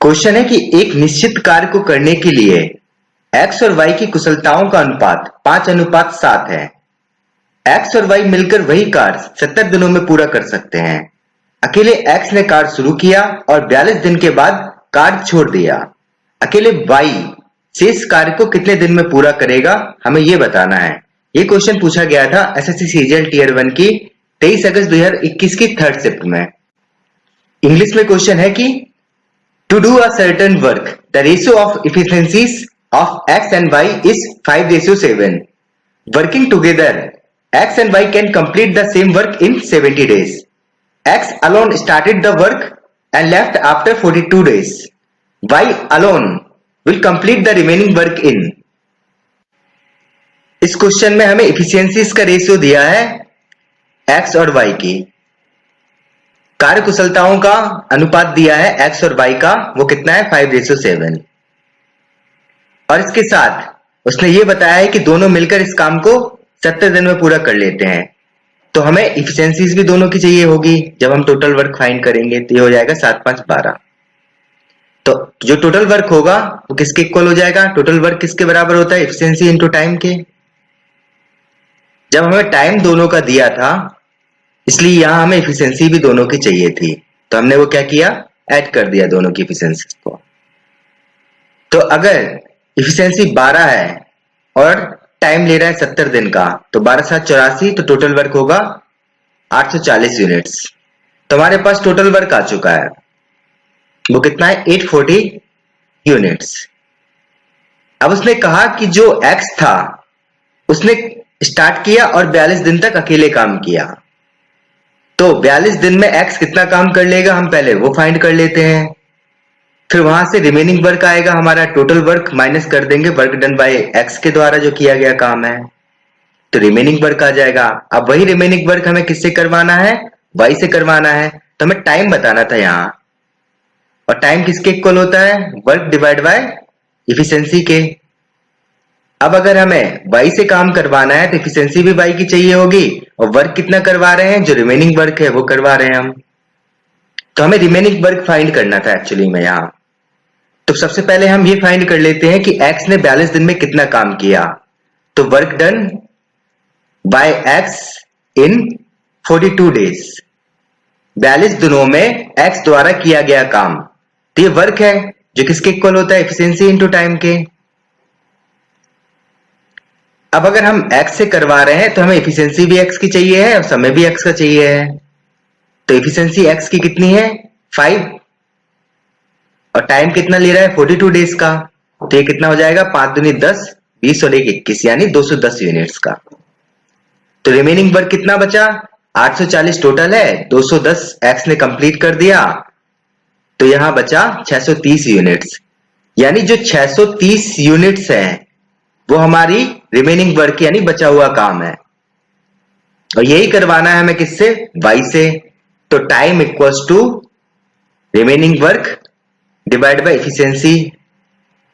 क्वेश्चन है कि एक निश्चित कार्य को करने के लिए x और y की कुशलताओं का अनुपात 5:7 है। x और y मिलकर वही कार्य 70 दिनों में पूरा कर सकते हैं। अकेले x ने कार्य शुरू किया और 42 दिन के बाद कार्य छोड़ दिया। अकेले y शेष कार्य को कितने दिन में पूरा करेगा, हमें यह बताना है। ये क्वेश्चन पूछा गया था एसएससी सीजीएल टीयर 1 की 23 अगस्त 2021 की थर्ड शिफ्ट में। इंग्लिश में क्वेश्चन है कि to do a certain work the ratio of efficiencies of X and Y is 5:7. Working together X and Y can complete the same work in 70 days. X alone started the work and left after 42 days. Y alone will complete the remaining work in. इस question में हमें efficiencies का ratio दिया है x और y की, कार्य कुशलताओं का अनुपात दिया है x और y का, वो कितना है 5:7. और इसके साथ उसने ये बताया है कि दोनों मिलकर इस काम को 70 दिन में पूरा कर लेते हैं। तो हमें एफिशिएंसीज भी दोनों की चाहिए होगी। जब हम टोटल वर्क फाइंड करेंगे तो ये हो जाएगा 7 5 12। तो जो टोटल वर्क होगा वो किसके इक्वल हो जाएगा? टोटल वर्क किसके बराबर होता है? एफिशिएंसी इनटू टाइम के। जब हमें टाइम दोनों का दिया था इसलिए यहां हमें एफिशिएंसी भी दोनों की चाहिए थी, तो हमने वो क्या किया? ऐड कर दिया दोनों की एफिशिएंसी को। तो अगर एफिशिएंसी 12 है और टाइम ले रहा है 70 दिन का, तो 12 7 84, तो टोटल वर्क होगा 840 यूनिट्स। तो हमारे पास टोटल वर्क आ चुका है, वो कितना है? 840 यूनिट्स। अब उसने कहा कि जो एक्स था उसने स्टार्ट किया और 42 दिन तक अकेले काम किया। तो 42 दिन में एक्स कितना काम कर लेगा, हम पहले वो फाइंड कर लेते हैं। फिर वहां से रिमेनिंग वर्क आएगा हमारा, टोटल वर्क माइनस कर देंगे वर्क डन बाय एक्स के द्वारा जो किया गया काम है, तो रिमेनिंग वर्क आ जाएगा। अब वही रिमेनिंग वर्क हमें किससे करवाना है? वाई से करवाना है। तो हमें टाइम बताना था यहाँ, और टाइम किसके इक्वल होता है? वर्क डिवाइड बाय एफिशिएंसी के। अब अगर हमें वाई से काम करवाना है तो एफिशिएंसी भी वाई की चाहिए होगी, और वर्क कितना करवा रहे हैं? जो रिमेनिंग वर्क है वो करवा रहे हैं हम। तो हमें रिमेनिंग वर्क फाइंड करना था एक्चुअली में यहाँ। तो सबसे पहले हम ये फाइंड कर लेते हैं कि x ने 42 दिन में कितना काम किया। तो वर्क डन बाय x इन 42 डेज, 42 दिनों में x द्वारा किया गया काम, तो ये वर्क है जो किसके इक्वल होता है? एफिशिएंसी इनटू टाइम के। अब अगर हम x से करवा रहे हैं तो हमें एफिशिएंसी भी x की चाहिए है और समय भी x का चाहिए है। तो एफिशिएंसी x की कितनी है? 5, और टाइम कितना ले रहा है? 42 डेज का। तो ये कितना हो जाएगा? 5 दूनी 10, 20 और 1 21, यानी 210 यूनिट्स का। तो रिमेनिंग वर्क कितना बचा? 840 टोटल है, 210 एक्स ने कंप्लीट कर दिया, तो यहां बचा 630 यूनिट्स। यानी जो 630 यूनिट्स है वो हमारी रिमेनिंग वर्क यानी बचा हुआ काम है, और यही करवाना है हमें किससे? वाई से। तो time equals to remaining work divide by efficiency.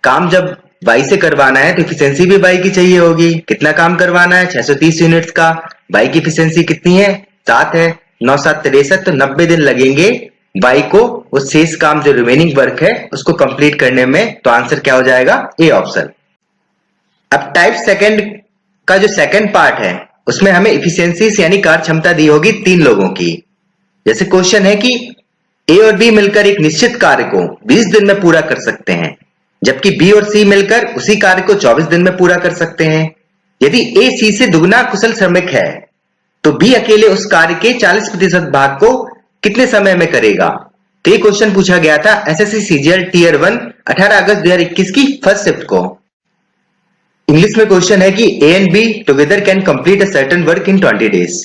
काम जब वाई से करवाना है तो एफिशिएंसी भी वाई की चाहिए होगी। कितना काम करवाना है? 630 यूनिट्स का। वाई की एफिशिएंसी कितनी है? 7 है। 9 7 63, तो 90 दिन लगेंगे वाई को वो शेष काम जो रिमेनिंग वर्क है उसको कंप्लीट करने में। तो आंसर क्या हो जाएगा? A option. अब टाइप सेकंड का जो सेकंड पार्ट है उसमें हमें एफिशिएंसी यानी कार्य क्षमता दी होगी 3 लोगों की। जैसे क्वेश्चन है कि ए और बी मिलकर एक निश्चित कार्य को 20 दिन में पूरा कर सकते हैं, जबकि बी और सी मिलकर उसी कार्य को 24 दिन में पूरा कर सकते हैं। यदि ए सी से दुगना कुशल श्रमिक है तो बी अकेले उस कार्य के 40% भाग को कितने समय में करेगा? तो ये क्वेश्चन पूछा गया था एसएससी सीजीएल टीयर 1 18 अगस्त 2021 की फर्स्ट शिफ्ट को। इंग्लिश में क्वेश्चन है कि A and be together can complete a certain work in 20 days,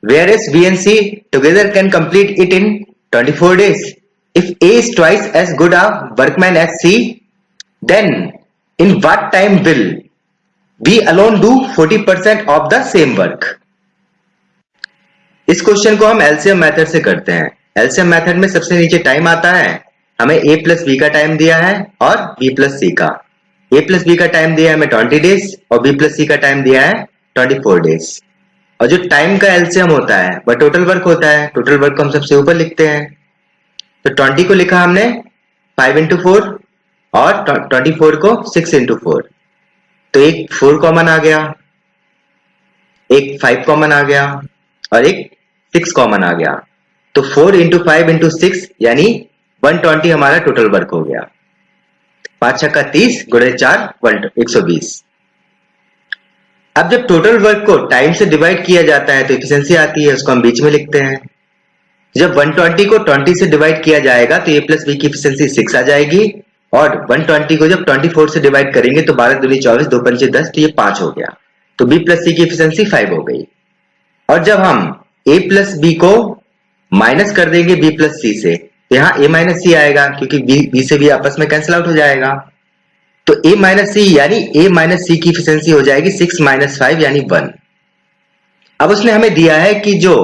whereas B and C together can complete it in 24 days. If A is twice as good a workman as C, then in what time will B alone do 40% of the same work? इस question को हम LCM method से करते हैं। LCM method में सबसे नीचे time आता है, हमें A प्लस बी का टाइम दिया है और B प्लस सी का। A प्लस बी का टाइम दिया है हमें 20 डेज और B प्लस सी का टाइम दिया है 24 डेज। और जो टाइम का एलसीएम होता है वह टोटल वर्क होता है। टोटल वर्क को हम सबसे ऊपर लिखते हैं। तो 20 को लिखा हमने 5 into 4 और 24 को 6 into 4। तो एक 4 कॉमन आ गया, एक 5 कॉमन आ गया और एक 6 कॉमन आ गया। तो 4 into 5 into 6 यानी 120 हमारा टोटल वर्क हो गया। 5 छक्का 30 गुणे 4 120। अब जब टोटल वर्क को टाइम से डिवाइड किया जाता है तो एफिशिएंसी आती है, उसको हम बीच में लिखते हैं। जब 120 को 20 से डिवाइड किया जाएगा तो ए प्लस बी की एफिशिएंसी 6 आ जाएगी, और 120 को जब 24 से डिवाइड करेंगे तो 12 दूनी 24, 2 पंचे 10, तो ये 5 हो गया, तो बी प्लस सी की एफिशिएंसी 5 हो गई। और जब हम ए प्लस बी को माइनस कर देंगे बी प्लस सी से, तो यहाँ ए माइनस सी आएगा क्योंकि बी से बी आपस में कैंसिल आउट हो जाएगा, तो ए माइनस सी यानी ए माइनस सी की एफिशिएंसी हो जाएगी 6 माइनस 5 यानी 1। अब उसने हमें दिया है कि जो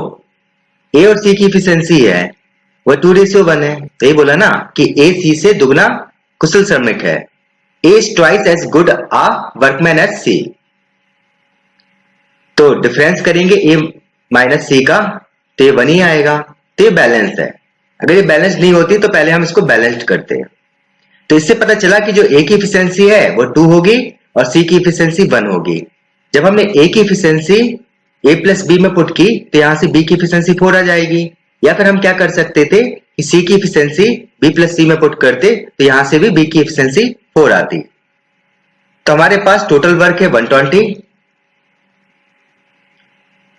ए और सी की एफिशिएंसी है वो 2:1 है, तो ये बोला ना कि ए सी से दुगना कुशल श्रमिक है, A is twice as good a workman as C. तो डिफरेंस करेंगे ए माइनस सी का, तो ये 1 ही आएगा, तो ये बैलेंस है। अगर ये बैलेंस नहीं होती तो पहले हम इसको बैलेंस्ड करते हैं। तो इससे पता चला कि जो ए की एफिशिएंसी है वो 2 होगी और सी की एफिशिएंसी 1 होगी। जब हमने ए की एफिशिएंसी ए प्लस बी में पुट की तो यहां से बी की एफिशिएंसी 4 आ जाएगी, या फिर हम क्या कर सकते थे कि सी की एफिशिएंसी बी प्लस सी में पुट करते तो यहां से भी बी की एफिशिएंसी 4 आती। तो हमारे पास टोटल वर्क है 120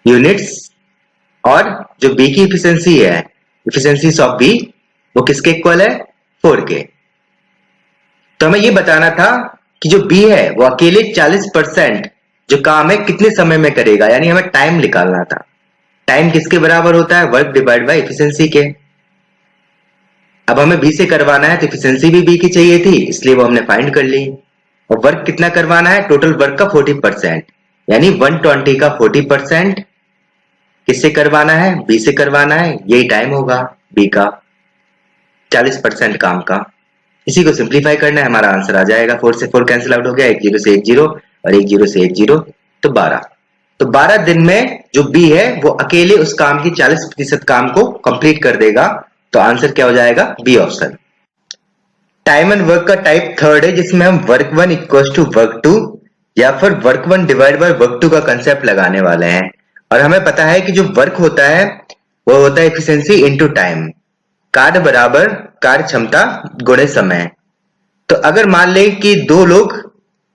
यूनिट्स, और जो बी की एफिशिएंसी है, एफिशिएंसी ऑफ बी, वो किसके इक्वल है, 4 के। तो हमें ये बताना था कि जो बी है वो अकेले 40% जो काम है कितने समय में करेगा, यानी हमें टाइम निकालना था। टाइम किसके बराबर होता है, वर्क डिवाइड बाय एफिशिएंसी के। अब हमें बी से करवाना है तो एफिशिएंसी भी बी की चाहिए थी, इसलिए वो हमने फाइंड कर ली। और वर्क कितना करवाना है, टोटल वर्क का 40%, यानी 120 का 40% किससे करवाना है, बी से करवाना है, यही टाइम होगा बी का 40% काम का। इसी को सिंप्लीफाई करना है, हमारा आंसर आ जाएगा। 4 से 4 कैंसिल आउट हो गया, 1 0 से 1 0 और 1 0 से 1 0, तो 12। तो 12 दिन में जो बी है वो अकेले उस काम की 40% काम को कंप्लीट कर देगा, तो आंसर क्या हो जाएगा, B option. Time and work का टाइप थर्ड है, जिसमें हम वर्क 1 इक्वल टू वर्क 2 या फिर वर्क 1 डिवाइड बाय वर्क 2 का कंसेप्ट लगाने वाले हैं। और हमें पता है कि जो वर्क होता है वो होता है एफिशिएंसी इनटू टाइम, कार्य बराबर कार्य क्षमता गुणे समय। तो अगर मान ले कि दो लोग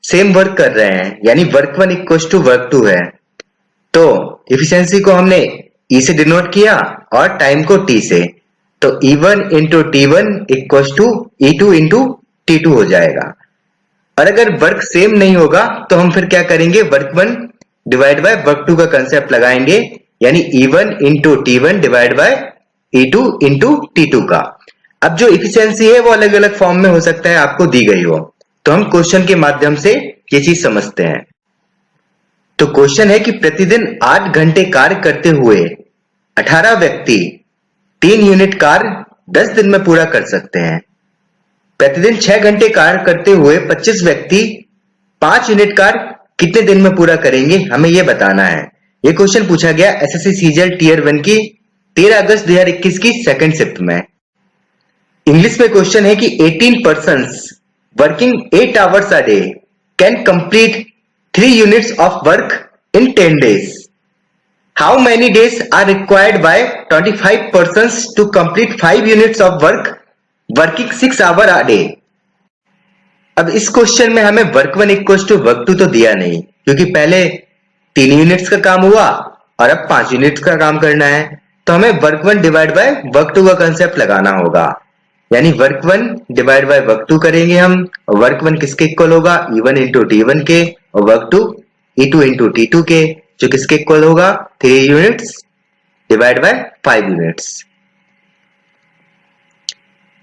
सेम वर्क कर रहे हैं, यानी वर्क 1 इक्वल टू वर्क 2 है, तो एफिशिएंसी को हमने ई से डिनोट किया और टाइम को टी से, तो E1 into T1 equal to E2 into T2 हो जाएगा। और अगर वर्क सेम नहीं होगा तो हम फिर क्या करेंगे, वर्क 1 डिवाइड बाय वर्क 2 का कंसेप्ट लगाएंगे, यानी E1 into T1 divide by E2 into T2 का। अब जो एफिशिएंसी है वो अलग अलग फॉर्म में हो सकता है, आपको दी गई हो, तो हम क्वेश्चन के माध्यम से ये चीज समझते हैं। तो क्वेश्चन है कि प्रतिदिन 8 घंटे कार्य करते हुए 18 व्यक्ति 3 यूनिट कार्य 10 दिन में पूरा कर सकते हैं। प्रतिदिन 6 घंटे कार्य करते हुए 25 व्यक्ति 5 यूनिट कार्य कितने दिन में पूरा करेंगे, हमें यह बताना है। यह क्वेश्चन पूछा गया एसएससी सीजीएल टीयर 1 की 13 अगस्त 2021 की सेकंड शिफ्ट में। इंग्लिश में क्वेश्चन है कि 18 persons working 8 hours a day can complete 3 units of work in 10 days. How many days are required by 25 persons to complete 5 units of work working 6 hours a day? अब इस question में हमें work 1 equal to work 2 तो दिया नहीं, क्योंकि पहले 3 units का काम हुआ और अब 5 यूनिट्स का काम करना है, तो हमें वर्क 1 डिवाइड बाय वर्क 2 का कंसेप्ट लगाना होगा, यानी वर्क 1 डिवाइड बाय वर्क 2 करेंगे हम। वर्क 1 किसके इक्वल होगा, E1 इंटू T1 के, और वर्क 2 E2 इंटू T2 के, जो किसके इक्वल होगा, 3 यूनिट्स डिवाइड बाय 5 यूनिट्स।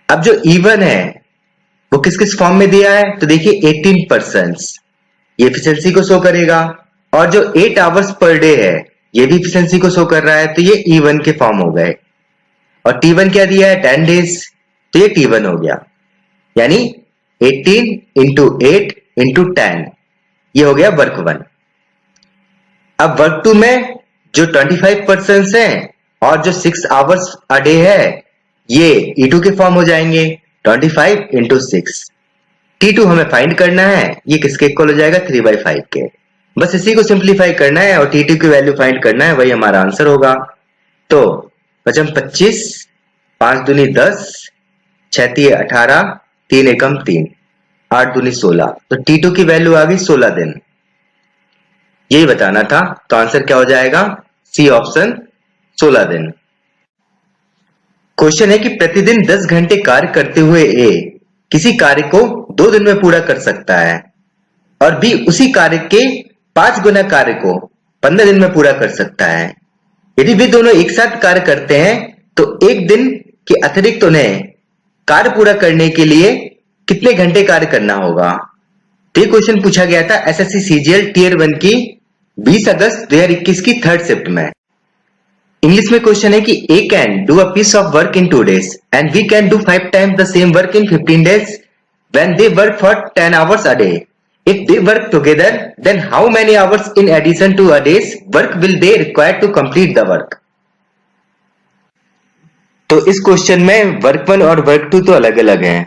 अब जो E1 है वो किस किस फॉर्म में दिया है, तो देखिए 18 persons ये एफिशिएंसी को शो करेगा, और जो 8 आवर्स पर डे है ये भी एफिशिएंसी को शो कर रहा है, तो ये E1 के फॉर्म हो गए। और T1 क्या दिया है, 10 डेज, तो ये T1 हो गया, यानी 18 इंटू 8 इंटू 10, ये हो गया वर्क 1। अब वर्क 2 में जो 25 पर्सन हैं और जो 6 आवर्स अ डे है, ये E2 के फॉर्म हो जाएंगे, 25 इंटू 6। T2 हमें फाइंड करना है, ये किसके इक्वल हो जाएगा, 3/5 के। बस इसी को सिंप्लीफाई करना है और T2 की वैल्यू फाइंड करना है, वही हमारा आंसर होगा। तो 25 25, 5 दूनी 10, 6 तिये 18, 3 एकम 3, 8 दूनी 16, तो T2 की वैल्यू आ गई 16 दिन। यही बताना था। तो आंसर क्या हो जाएगा? सी ऑप्शन 16 दिन। क्वेश्चन है कि प्रतिदिन 10 घंटे कार्य करते हुए ए किसी कार्य को 2 दिन में पूरा कर सकता है और बी उसी कार्य के 5 गुना कार्य को 15 दिन में पूरा कर सकता है। यदि वे दोनों एक साथ कार्य करते हैं तो एक दिन के अतिरिक्त उन्हें कार्य पूरा करने के लिए कितने घंटे कार्य करना होगा? तो ये क्वेश्चन पूछा गया था एसएससी सीजीएल टीयर 1 की 20 अगस्त 2021 की थर्ड शिफ्ट में। इंग्लिश में क्वेश्चन है कि A can do a piece of work in 2 days and B can do 5 times the same work in 15 days when they work for 10 hours a day. If they work together, then how many hours in addition to a day's work will they require to complete the work? तो इस question में work 1 और work 2 तो अलग अलग हैं।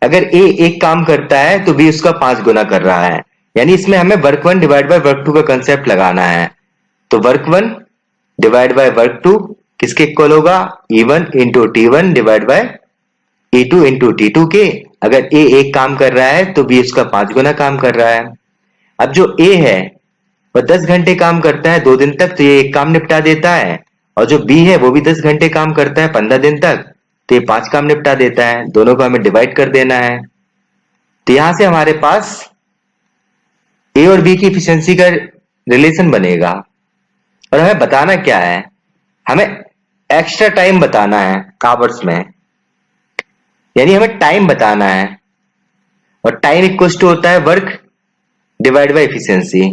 अगर ए एक काम करता है तो बी उसका 5 गुना कर रहा है, यानी इसमें हमें वर्क 1 डिवाइड बाय वर्क 2 का कंसेप्ट लगाना है। तो वर्क 1 डिवाइड बाय वर्क 2 किसके इक्वल होगा? E1 into T1 divide by E2 into T2 के। अगर ए एक काम कर रहा है तो बी उसका 5 गुना काम कर रहा है। अब जो ए है वह 10 घंटे काम करता है 2 दिन तक, तो ये एक काम निपटा देता है, और जो बी है वो भी 10 घंटे काम करता है 15 दिन तक, तो ये 5 काम निपटा देता है। दोनों को हमें डिवाइड कर देना है। तो यहां से हमारे पास ए और बी की एफिशिएंसी का रिलेशन बनेगा। और हमें बताना क्या है? हमें एक्स्ट्रा टाइम बताना है आवर्स में, यानी हमें टाइम बताना है। और टाइम इक्वल टू होता है वर्क डिवाइड बाय एफिशिएंसी।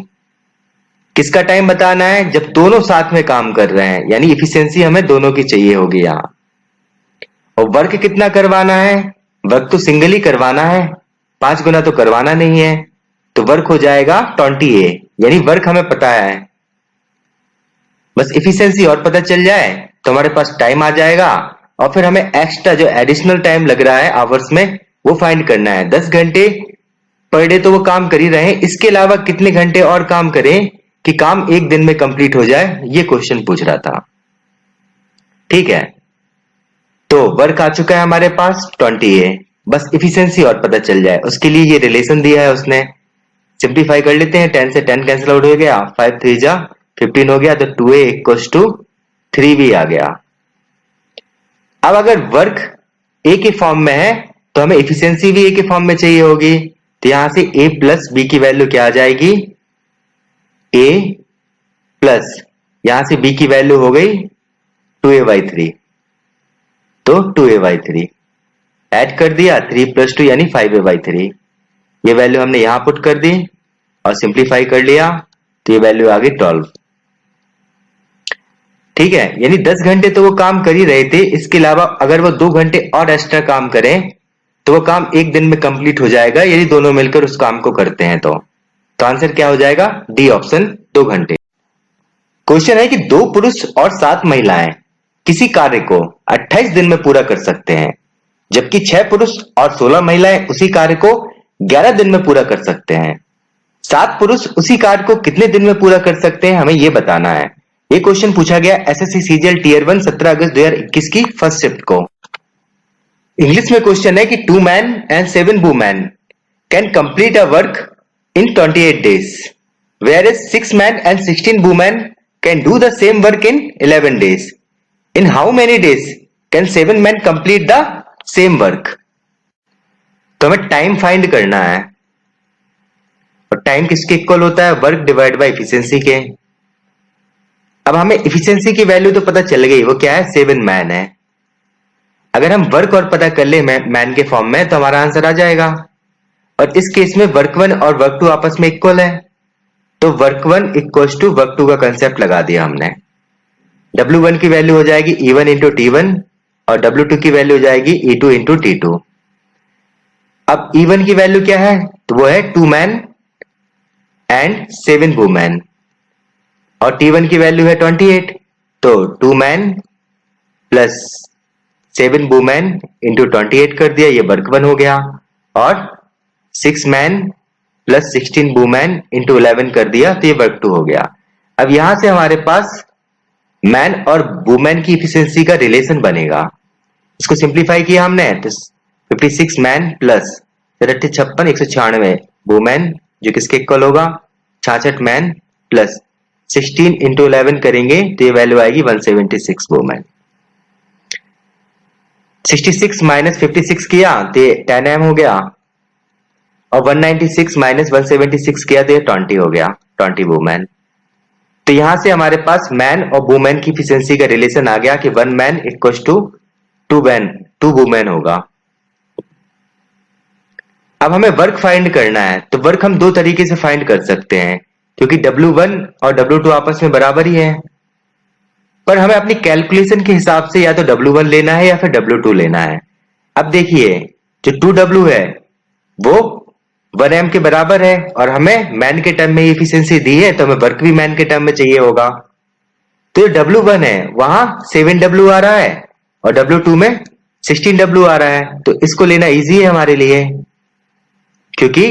किसका टाइम बताना है? जब दोनों साथ में काम कर रहे हैं, यानी एफिशिएंसी हमें दोनों की चाहिए होगी यहां। और वर्क कितना करवाना है? वर्क तो सिंगल ही करवाना है, 5 गुना तो करवाना नहीं है। तो वर्क हो जाएगा 20A, यानी वर्क हमें पता है, बस एफिशिएंसी और पता चल जाए तो हमारे पास टाइम आ जाएगा। और फिर हमें एक्स्ट्रा जो एडिशनल टाइम लग रहा है आवर्स में वो फाइंड करना है। 10 घंटे पर डे तो वो काम कर ही रहे हैं, इसके अलावा कितने घंटे और काम करें कि काम एक दिन में कंप्लीट हो जाए, ये क्वेश्चन पूछ रहा था। ठीक है, तो वर्क आ चुका है हमारे पास 20A, बस एफिशिएंसी और पता चल जाए उसके लिए ये रिलेशन दिया है उसने। सिंप्लीफाई कर लेते हैं, 10 से 10 कैंसिल आउट हो गया, 5 3 जा 15 हो गया, तो 2A इक्वल्स टू 3B आ गया। अब अगर वर्क ए के फॉर्म में है तो हमें एफिशिएंसी भी ए के फॉर्म में चाहिए होगी। तो यहां से ए प्लस बी की वैल्यू क्या आ जाएगी? ए प्लस यहां से बी की वैल्यू हो गई 2A/3, तो 2A/3 ऐड कर दिया, 3 + 2 यानी 5A/3। ये वैल्यू हमने यहां पुट कर दी और सिंप्लीफाई कर लिया, तो ये वैल्यू आ गई 12। ठीक है, यानी 10 घंटे तो वो काम कर ही रहे थे, इसके अलावा अगर वो 2 घंटे और एक्स्ट्रा काम करें तो वो काम एक दिन में कंप्लीट हो जाएगा, यदि दोनों मिलकर उस काम को करते हैं तो। आंसर क्या हो जाएगा? डी ऑप्शन, 2 घंटे। क्वेश्चन है कि 2 पुरुष और 7 महिलाएं किसी कार्य को 28 दिन में पूरा कर सकते हैं, जबकि 6 पुरुष और 16 महिलाएं उसी कार्य को 11 दिन में पूरा कर सकते हैं। 7 पुरुष उसी कार्य को कितने दिन में पूरा कर सकते हैं, हमें यह बताना है। ये क्वेश्चन पूछा गया एसएससी सीजीएल टीयर 1 17 अगस्त 2021 की फर्स्ट शिफ्ट को। इंग्लिश में क्वेश्चन है कि 2 men and 7 women can complete a work in 28 days, whereas 6 men and 16 women can do the same work in 11 days. In how many days can 7 men complete the same work? तो हमें time find करना है, और time किसके equal होता है? Work divide by efficiency के। अब हमें एफिशिएंसी की वैल्यू तो पता चल गई, वो क्या है? 7 मैन है। अगर हम वर्क और पता कर ले मैन के फॉर्म में तो हमारा आंसर आ जाएगा। और इस केस में वर्क 1 और वर्क 2 आपस में इक्वल है, तो वर्क 1 इक्वल्स टू वर्क 2 का कंसेप्ट लगा दिया हमने। W1 की वैल्यू हो जाएगी E1 इंटू T1 और W2 की वैल्यू हो जाएगी E2 इंटू T2। अब E1 की वैल्यू क्या है? तो वो है 2 मैन एंड 7 वुमेन, और T1 की वैल्यू है 28, तो 2 मैन प्लस 7 वुमेन इंटू 28 कर दिया, ये वर्क 1 हो गया। और 6 मैन प्लस 16 वुमेन इंटू 11 कर दिया, तो ये वर्क 2 हो गया। अब यहां से हमारे पास मैन और वुमेन की एफिशिएंसी का रिलेशन बनेगा। इसको सिंप्लीफाई किया हमने, तो 56 मैन प्लस 56 196 वुमेन, जो किसके इक्वल होगा? 66 मैन प्लस 16 इंटू 11 करेंगे तो ये वैल्यू आएगी 176 वुमेन। 66 माइनस 56 किया तो ये 10 एम हो गया, और 196 माइनस 176 किया तो ये 20 हो गया, 20 वुमेन। तो यहां से हमारे पास मैन और वुमेन की इफिशिएंसी का रिलेशन आ गया कि 1 मैन इक्वल्स टू 2 वुमेन होगा। अब हमें वर्क फाइंड करना है, तो वर्क हम दो तरीके से फाइंड कर सकते हैं, क्योंकि W1 और W2 आपस में बराबर ही है। पर हमें अपनी कैलकुलेशन के हिसाब से या तो W1 लेना है या फिर W2 लेना है। अब देखिए, जो 2W है वो 1M के बराबर है, और हमें मैन के टर्म में एफिशिएंसी दी है, तो हमें वर्क भी मैन के टर्म में चाहिए होगा। तो जो W1 है वहां 7W आ रहा है, और W2 में 16W आ रहा है, तो इसको लेना इजी है हमारे लिए, क्योंकि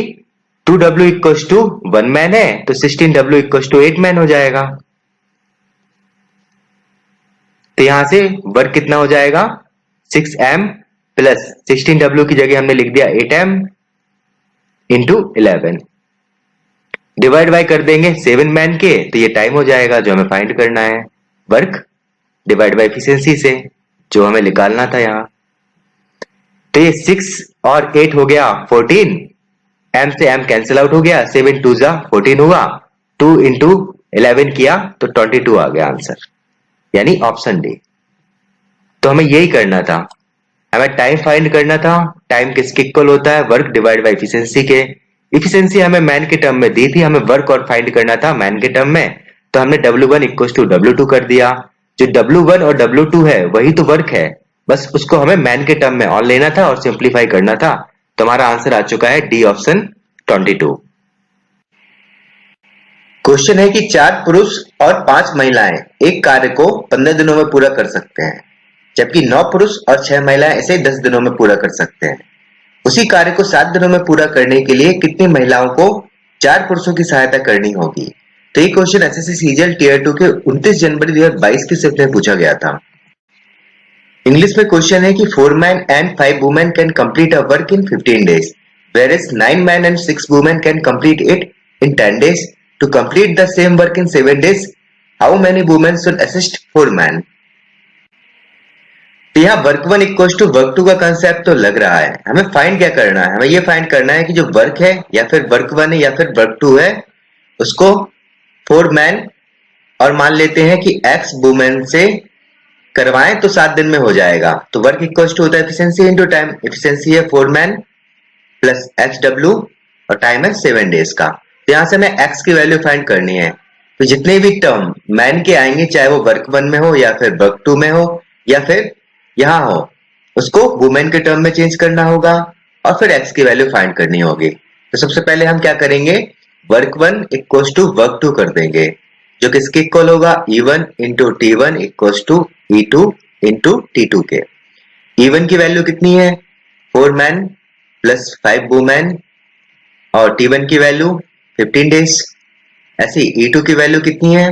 2W इक्वल्स टू 1 मैन है, तो 16W इक्वल्स टू 8 मैन हो जाएगा। तो यहां से वर्क कितना हो जाएगा, 6M प्लस 16W की जगह हमने लिख दिया 8M इंटू 11, डिवाइड बाय कर देंगे 7 मैन के, तो ये टाइम हो जाएगा जो हमें फाइंड करना है, वर्क डिवाइड बाय एफिशिएंसी से, जो हमें निकालना था यहाँ। तो ये 6 और 8 हो गया 14, M से M कैंसिल आउट हो गया, 7 2 जा 14 हुआ, 2 इंटू 11 किया तो 22 आ गया आंसर, यानी ऑप्शन डी। तो हमें यही करना था, हमें टाइम फाइंड करना था। टाइम किसके इक्वल होता है, वर्क डिवाइड बाय एफिशिएंसी के। एफिशिएंसी हमें मैन के टर्म में दी थी, हमें वर्क और फाइंड करना था मैन के टर्म में, तो हमने W1 इक्वल टू W2 कर दिया। जो W1 और W2 है वही तो वर्क है, बस उसको हमें मैन के टर्म में और लेना था और सिंप्लीफाई करना था। तो हमारा आंसर आ चुका है डी ऑप्शन 22। क्वेश्चन है कि 4 पुरुष और 5 महिलाएं एक कार्य को 15 दिनों में पूरा कर सकते हैं, जबकि 9 पुरुष और 6 महिलाएं इसे 10 दिनों में पूरा कर सकते हैं। उसी कार्य को 7 दिनों में पूरा करने के लिए कितनी महिलाओं को 4 पुरुषों की सहायता करनी होगी। तो ये क्वेश्चन एसएससी सीजीएल टियर 2 के 29 जनवरी 2022 की शिफ्ट में पूछा गया था। इंग्लिश में क्वेश्चन है कि 4 man and 5 women can complete a work in 15 days, whereas 9 men and 6 women can complete it in 10 days. To complete the same work in 7 days, how many women should assist 4 men? तो यहाँ work 1 equal to work 2 का concept तो लग रहा है। हमें find क्या करना है, हमें ये फाइंड करना है कि जो वर्क है या फिर वर्क 1 है या फिर वर्क 2 है, उसको 4 मैन और मान लेते हैं कि x वुमेन से करवाएं तो 7 दिन में हो जाएगा। तो वर्क इक्वल टू होता है एफिशिएंसी इनटू टाइम। एफिशिएंसी है 4 मैन प्लस XW और टाइम है 7 डेज का। तो यहां से हमें x की वैल्यू फाइंड करनी है। तो जितने भी टर्म मैन के आएंगे, चाहे वो वर्क 1 में हो या फिर वर्क 2 में हो या फिर यहां हो, उसको वुमेन के टर्म में चेंज करना होगा और फिर x की वैल्यू फाइंड करनी होगी। तो सबसे पहले हम क्या करेंगे, वर्क 1 इक्वल टू वर्क 2 कर देंगे, जो किसके इक्वल होगा, E1 into T1 equal to E2 into T2 के। E1 की वैल्यू कितनी है, 4 मैन प्लस 5 वुमेन, और T1 की वैल्यू 15 डेज। ऐसे E2 की वैल्यू कितनी है,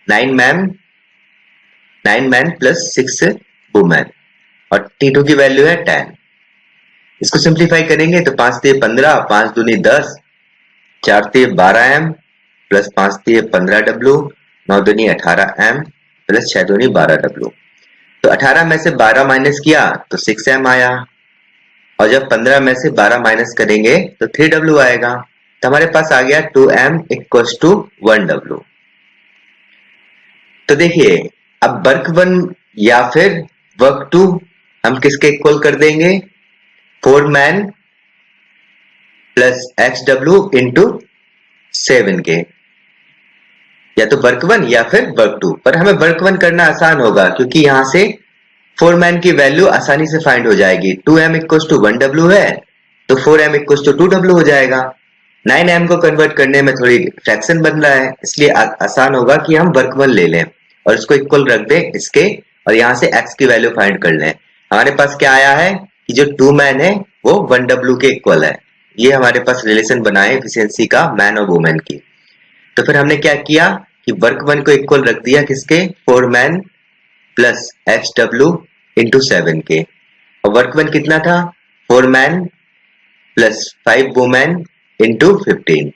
9 मैन प्लस 6 वुमेन, और T2 की वैल्यू है 10। इसको सिंप्लीफाई करेंगे तो 5 3 15, 5 दूनी 10, 4 3 12 M प्लस 5 3 15 W, 9 दूनी 18 M प्लस 6 दूनी 12 W। तो 18 में से 12 माइनस किया तो 6 M आया, और जब 15 में से 12 माइनस करेंगे तो 3W आएगा। तो हमारे पास आ गया 2M इक्वल टू 1W। तो देखिए, अब वर्क 1 या फिर वर्क 2 हम किसके इक्वल कर देंगे, 4 मैन प्लस XW इंटू 7 के, या तो वर्क 1 या फिर वर्क 2। पर हमें वर्क 1 करना आसान होगा, क्योंकि यहां से 4 मैन की वैल्यू आसानी से फाइंड हो जाएगी। 2M इक्वल टू 1W है, तो 4M इक्वल टू 2W हो जाएगा। 9M को कन्वर्ट करने में थोड़ी फ्रैक्शन बन रहा है, इसलिए आसान होगा कि हम वर्क 1 ले लें और इसको इक्वल रख दें इसके, और यहां से x की वैल्यू फाइंड कर लें। हमारे पास क्या आया है कि जो 2 मैन है वो 1W के इक्वल है। ये हमारे पास रिलेशन बना है एफिशिएंसी का मैन और वुमेन की। तो फिर हमने क्या किया कि वर्क 1 को इक्वल रख दिया किसके, 4 मैन प्लस XW इंटू 7 के, और वर्क 1 कितना था, 4 मैन प्लस 5 वुमेन इंटू 15।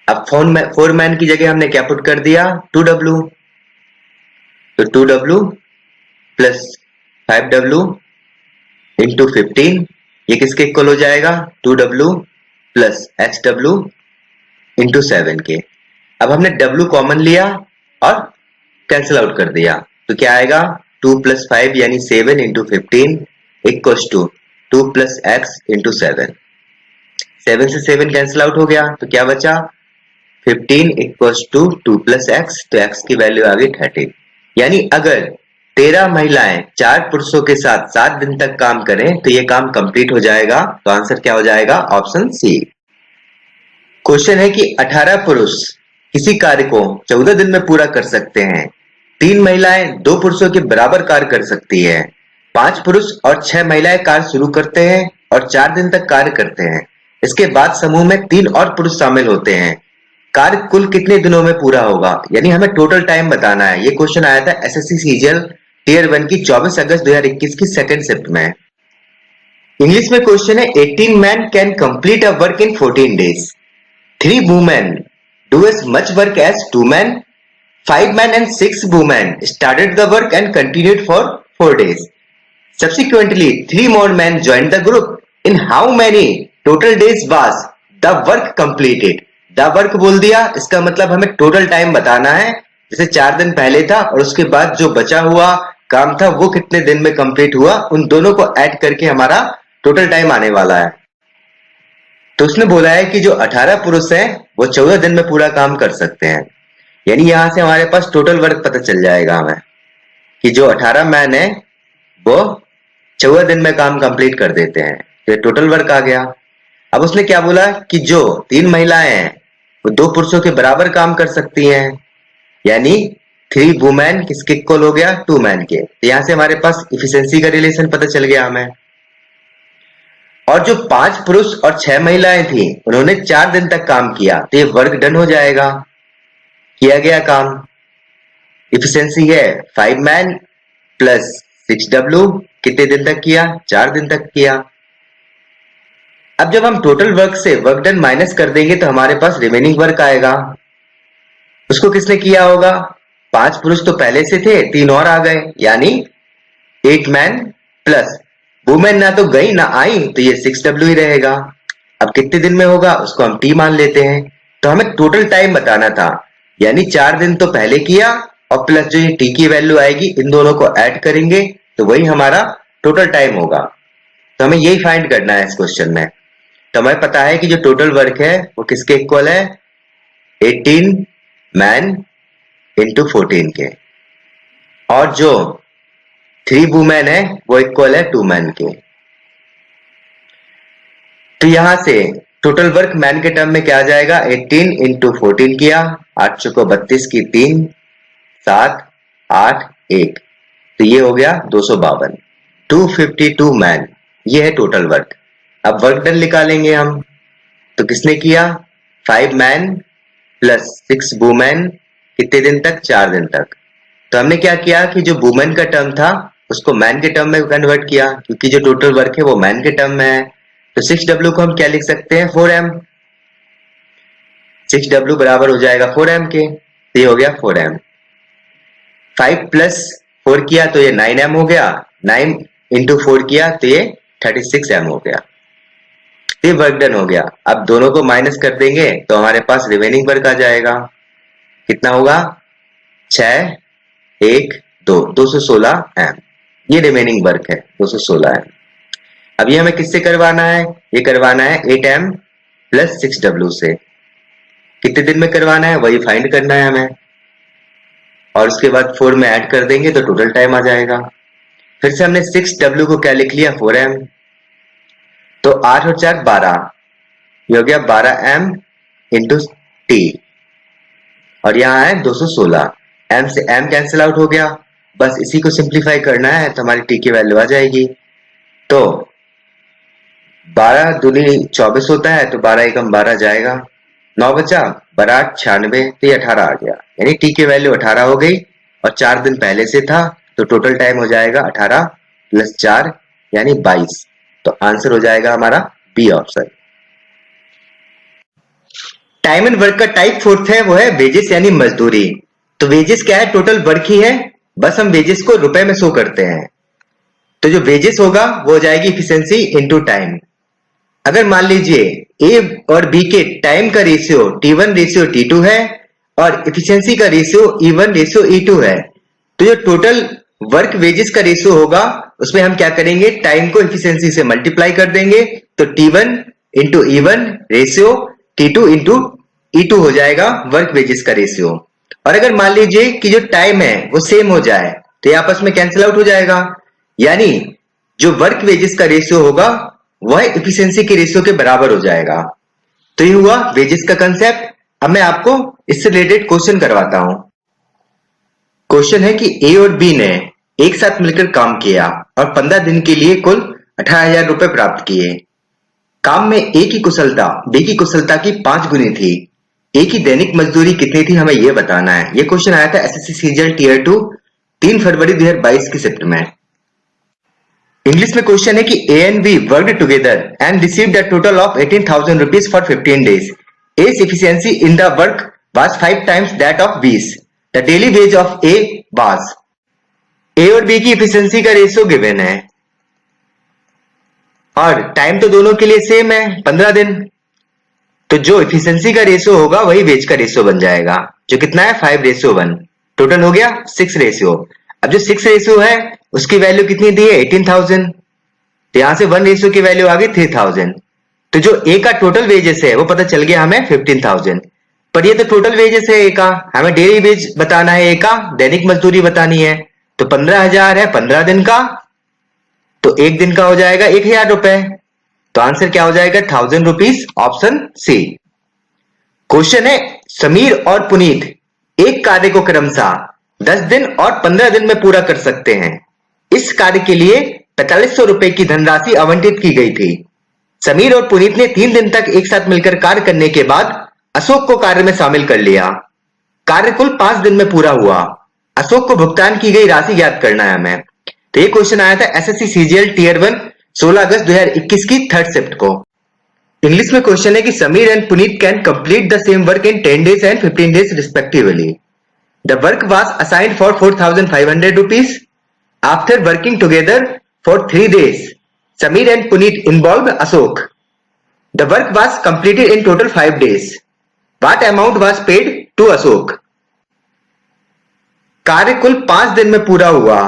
अब फोर मैन की जगह हमने क्या पुट कर दिया, 2W, तो 2W प्लस 5W इंटू 15, ये किसके इक्वल हो जाएगा, 2W प्लस HW इंटू 7 के। अब हमने W कॉमन लिया और कैंसिल आउट कर दिया, तो क्या आएगा, 2 प्लस 5 यानी 7 into 15 equals to 2 plus x into 7। 7 से 7 कैंसिल आउट हो गया, तो क्या बचा, 15 इक्वल्स टू 2 प्लस x, तो x की वैल्यू आ गई 30। यानी अगर 13 महिलाएं 4 पुरुषों के साथ 7 दिन तक काम करें तो ये काम कंप्लीट हो जाएगा। तो आंसर क्या हो जाएगा, ऑप्शन सी। क्वेश्चन है कि 18 पुरुष किसी कार्य को 14 दिन में पूरा कर सकते हैं। 3 महिलाएं 2 पुरुषों के बराबर कार्य कर सकती है। 5 पुरुष और 6 महिलाएं कार्य शुरू करते हैं और 4 दिन तक कार्य करते हैं। इसके बाद समूह में 3 और पुरुष शामिल होते हैं। कार्य कुल कितने दिनों में पूरा होगा, यानी हमें टोटल टाइम बताना है। ये क्वेश्चन आया था एसएससी सीजीएल टियर 1 की 24 अगस्त 2021 की सेकंड शिफ्ट में। इंग्लिश में क्वेश्चन है 18 man can complete a work in 14 days. 3 women do as much work as 2 men. 5 men and 6 women started the work and continued for 4 days. Subsequently, 3 more men joined the group. In how many total days was the work completed? The work बोल दिया, इसका मतलब हमें total time बताना है। जैसे 4 दिन पहले था और उसके बाद जो बचा हुआ काम था वो कितने दिन में कंप्लीट हुआ, उन दोनों को ऐड करके हमारा टोटल टाइम आने वाला है। तो उसने बोला है कि जो 18 पुरुष हैं वो 14 दिन में पूरा काम कर सकते हैं। यानी यहां से हमारे पास टोटल वर्क पता चल जाएगा हमें कि जो 18 मैन है वो 14 दिन में काम कंप्लीट कर देते हैं। तो ये टोटल वर्क आ गया। अब उसने क्या बोला कि जो 3 महिलाएं हैं वो 2 पुरुषों के बराबर काम कर सकती हैं, यानी 3 वुमेन किसके इक्वल हो गया, 2 मैन के। तो यहां से हमारे पास इफिशिएंसी का रिलेशन पता चल गया हमें। और जो 5 पुरुष और 6 महिलाएं थी उन्होंने 4 दिन तक काम किया, तो ये वर्क डन हो जाएगा, किया गया काम। इफिशिएंसी है 5 मैन प्लस 6W, कितने दिन तक किया, 4 दिन तक किया। अब जब हम टोटल वर्क से वर्क डन माइनस कर देंगे तो हमारे पास रिमेनिंग वर्क आएगा। उसको किसने किया होगा, 5 पुरुष तो पहले से थे, 3 और आ गए, यानी 8 मैन प्लस वुमेन ना तो गई ना आई, तो ये 6W ही रहेगा। अब कितने दिन में होगा उसको हम T मान लेते हैं। तो हमें टोटल टाइम बताना था, यानी 4 दिन तो पहले किया और प्लस जो ये T की वैल्यू आएगी इन दोनों को ऐड करेंगे तो वही हमारा टोटल टाइम होगा। तो हमें यही फाइंड करना है इस क्वेश्चन में। तो हमें पता है कि जो टोटल वर्क है वो किसके इक्वल है, 18 मैन इंटू 14 के, और जो 3 वुमेन है वो इक्वल है 2 मैन के। तो यहां से टोटल वर्क मैन के टर्म में क्या आ जाएगा, 18 इंटू 14 किया, 8 चौको 32 की 3, 7 8 1, तो ये हो गया 252, 252 मैन, ये है टोटल वर्क। अब वर्क डन निकालेंगे हम, तो किसने किया, 5 मैन प्लस 6 वुमेन, कितने दिन तक, 4 दिन तक। तो हमने क्या किया कि जो वुमेन का टर्म था उसको मैन के टर्म में कन्वर्ट किया, क्योंकि जो टोटल वर्क है वो मैन के टर्म में है। तो 6W को हम क्या लिख सकते हैं, 4M। 6W बराबर हो जाएगा 4M के, तो ये हो गया 4M। 5 प्लस 4 किया तो ये 9M हो गया, 9 इंटू 4 किया तो ये 36M हो गया। ये वर्क डन हो गया। अब दोनों को माइनस कर देंगे तो हमारे पास रिमेनिंग वर्क आ जाएगा, कितना होगा, 6 1 2, 216M। ये रिमेनिंग वर्क है 216M। अब ये हमें किससे करवाना है, ये करवाना है 8M प्लस 6W से। कितने दिन में करवाना है वही फाइंड करना है हमें, और उसके बाद 4 में ऐड कर देंगे तो टोटल टाइम आ जाएगा। फिर से हमने 6W को क्या लिख लिया, 4M। तो 8 और 4 12, ये हो गया 12M इंटू T, और यहाँ है 216। M से M कैंसिल आउट हो गया, बस इसी को सिंप्लीफाई करना है तो हमारी T की वैल्यू आ जाएगी। तो 12 दूनी 24 होता है, तो 12 एकम 12 जाएगा, 9 बचा, 12 96, तो ये 18 आ गया, यानी T की वैल्यू 18 हो गई। और 4 दिन पहले से था तो टोटल टाइम हो जाएगा 18 प्लस 4 यानी 22। तो आंसर हो जाएगा हमारा B option. Time and work का टाइप फोर्थ है, वो है वेजेस यानी मजदूरी। तो वेजेस क्या है? टोटल वर्क ही है, बस हम वेजेस को रुपए में शो करते हैं। तो जो वेजेस होगा वो हो जाएगी इफिशियंसी इनटू टाइम। अगर मान लीजिए ए और बी के टाइम का रेशियो T1 रेशियो T2 है और इफिशियंसी का रेशियो E1 रेशियो E2 है, तो जो टोटल वर्क वेजेस का रेशियो होगा उसमें हम क्या करेंगे? टाइम को इफिशियंसी से मल्टीप्लाई कर देंगे, तो T1 into E1 ratio T2 into E2 हो जाएगा वर्क वेजेस का रेशियो। और अगर मान लीजिए कि जो टाइम है वो सेम हो जाए तो ये आपस में कैंसिल आउट हो जाएगा, यानी जो वर्क वेजेस का रेशियो होगा वह इफिशियंसी के रेशियो के बराबर हो जाएगा। तो ये हुआ वेजेस का कंसेप्ट। अब मैं आपको इससे रिलेटेड क्वेश्चन करवाता हूं। क्वेश्चन है कि ए और बी ने एक साथ मिलकर काम किया और 15 दिन के लिए कुल 18,000 रुपए प्राप्त किए। काम में ए की कुशलता बी की कुशलता की 5 गुनी थी। ए की दैनिक मजदूरी कितनी थी हमें यह बताना है। यह क्वेश्चन आया था एसएससी सीजीएल टियर 2 3 फरवरी 2022 की शिफ्ट में। इंग्लिश में क्वेश्चन है कि A and be worked together and received a total of 18,000 rupees for 15 days. A's efficiency in the work was 5 times that of B's. The daily wage of A was. A और B की efficiency का ratio given है और time तो दोनों के लिए same है 15 दिन। तो जो इफिशियंसी का रेशियो होगा वही वेज का रेशियो बन जाएगा, जो कितना है 5:1। टोटल हो गया 6 रेशियो। अब जो 6 रेशियो है उसकी वैल्यू कितनी दी है? 18,000। तो यहां से 1 रेशियो की वैल्यू आ गई 3,000। तो जो ए का टोटल वेजेस है वो पता चल गया हमें 15,000। पर ये तो टोटल वेजेस है ए का, हमें डेली वेज बताना है, ए का दैनिक मजदूरी बतानी है। तो 15,000 है 15 दिन का, तो एक दिन का हो जाएगा 1,000 रुपए। तो आंसर क्या हो जाएगा? 1,000 रुपीज, ऑप्शन सी। क्वेश्चन है समीर और पुनीत एक कार्य को क्रमशः 10 दिन और 15 दिन में पूरा कर सकते हैं। इस कार्य के लिए 4500 रुपए की धनराशि आवंटित की गई थी। समीर और पुनीत ने 3 दिन तक एक साथ मिलकर कार्य करने के बाद अशोक को कार्य में शामिल कर लिया। कार्य कुल 5 दिन में पूरा हुआ। अशोक को भुगतान की गई राशि ज्ञात करना है हमें। तो ये क्वेश्चन आया था एसएससी सीजीएल टियर 1 16 अगस्त 2021 की थर्ड शिफ्ट को। इंग्लिश में क्वेश्चन है कि Sameer and Puneet can complete the same work in 10 days and 15 days respectively. The work was assigned for 4,500 rupees. After working together for 3 days, Sameer and Puneet involved Ashok. The work was completed in total 5 days. What amount was paid to Ashok? कार्य कुल 5 दिन में पूरा हुआ।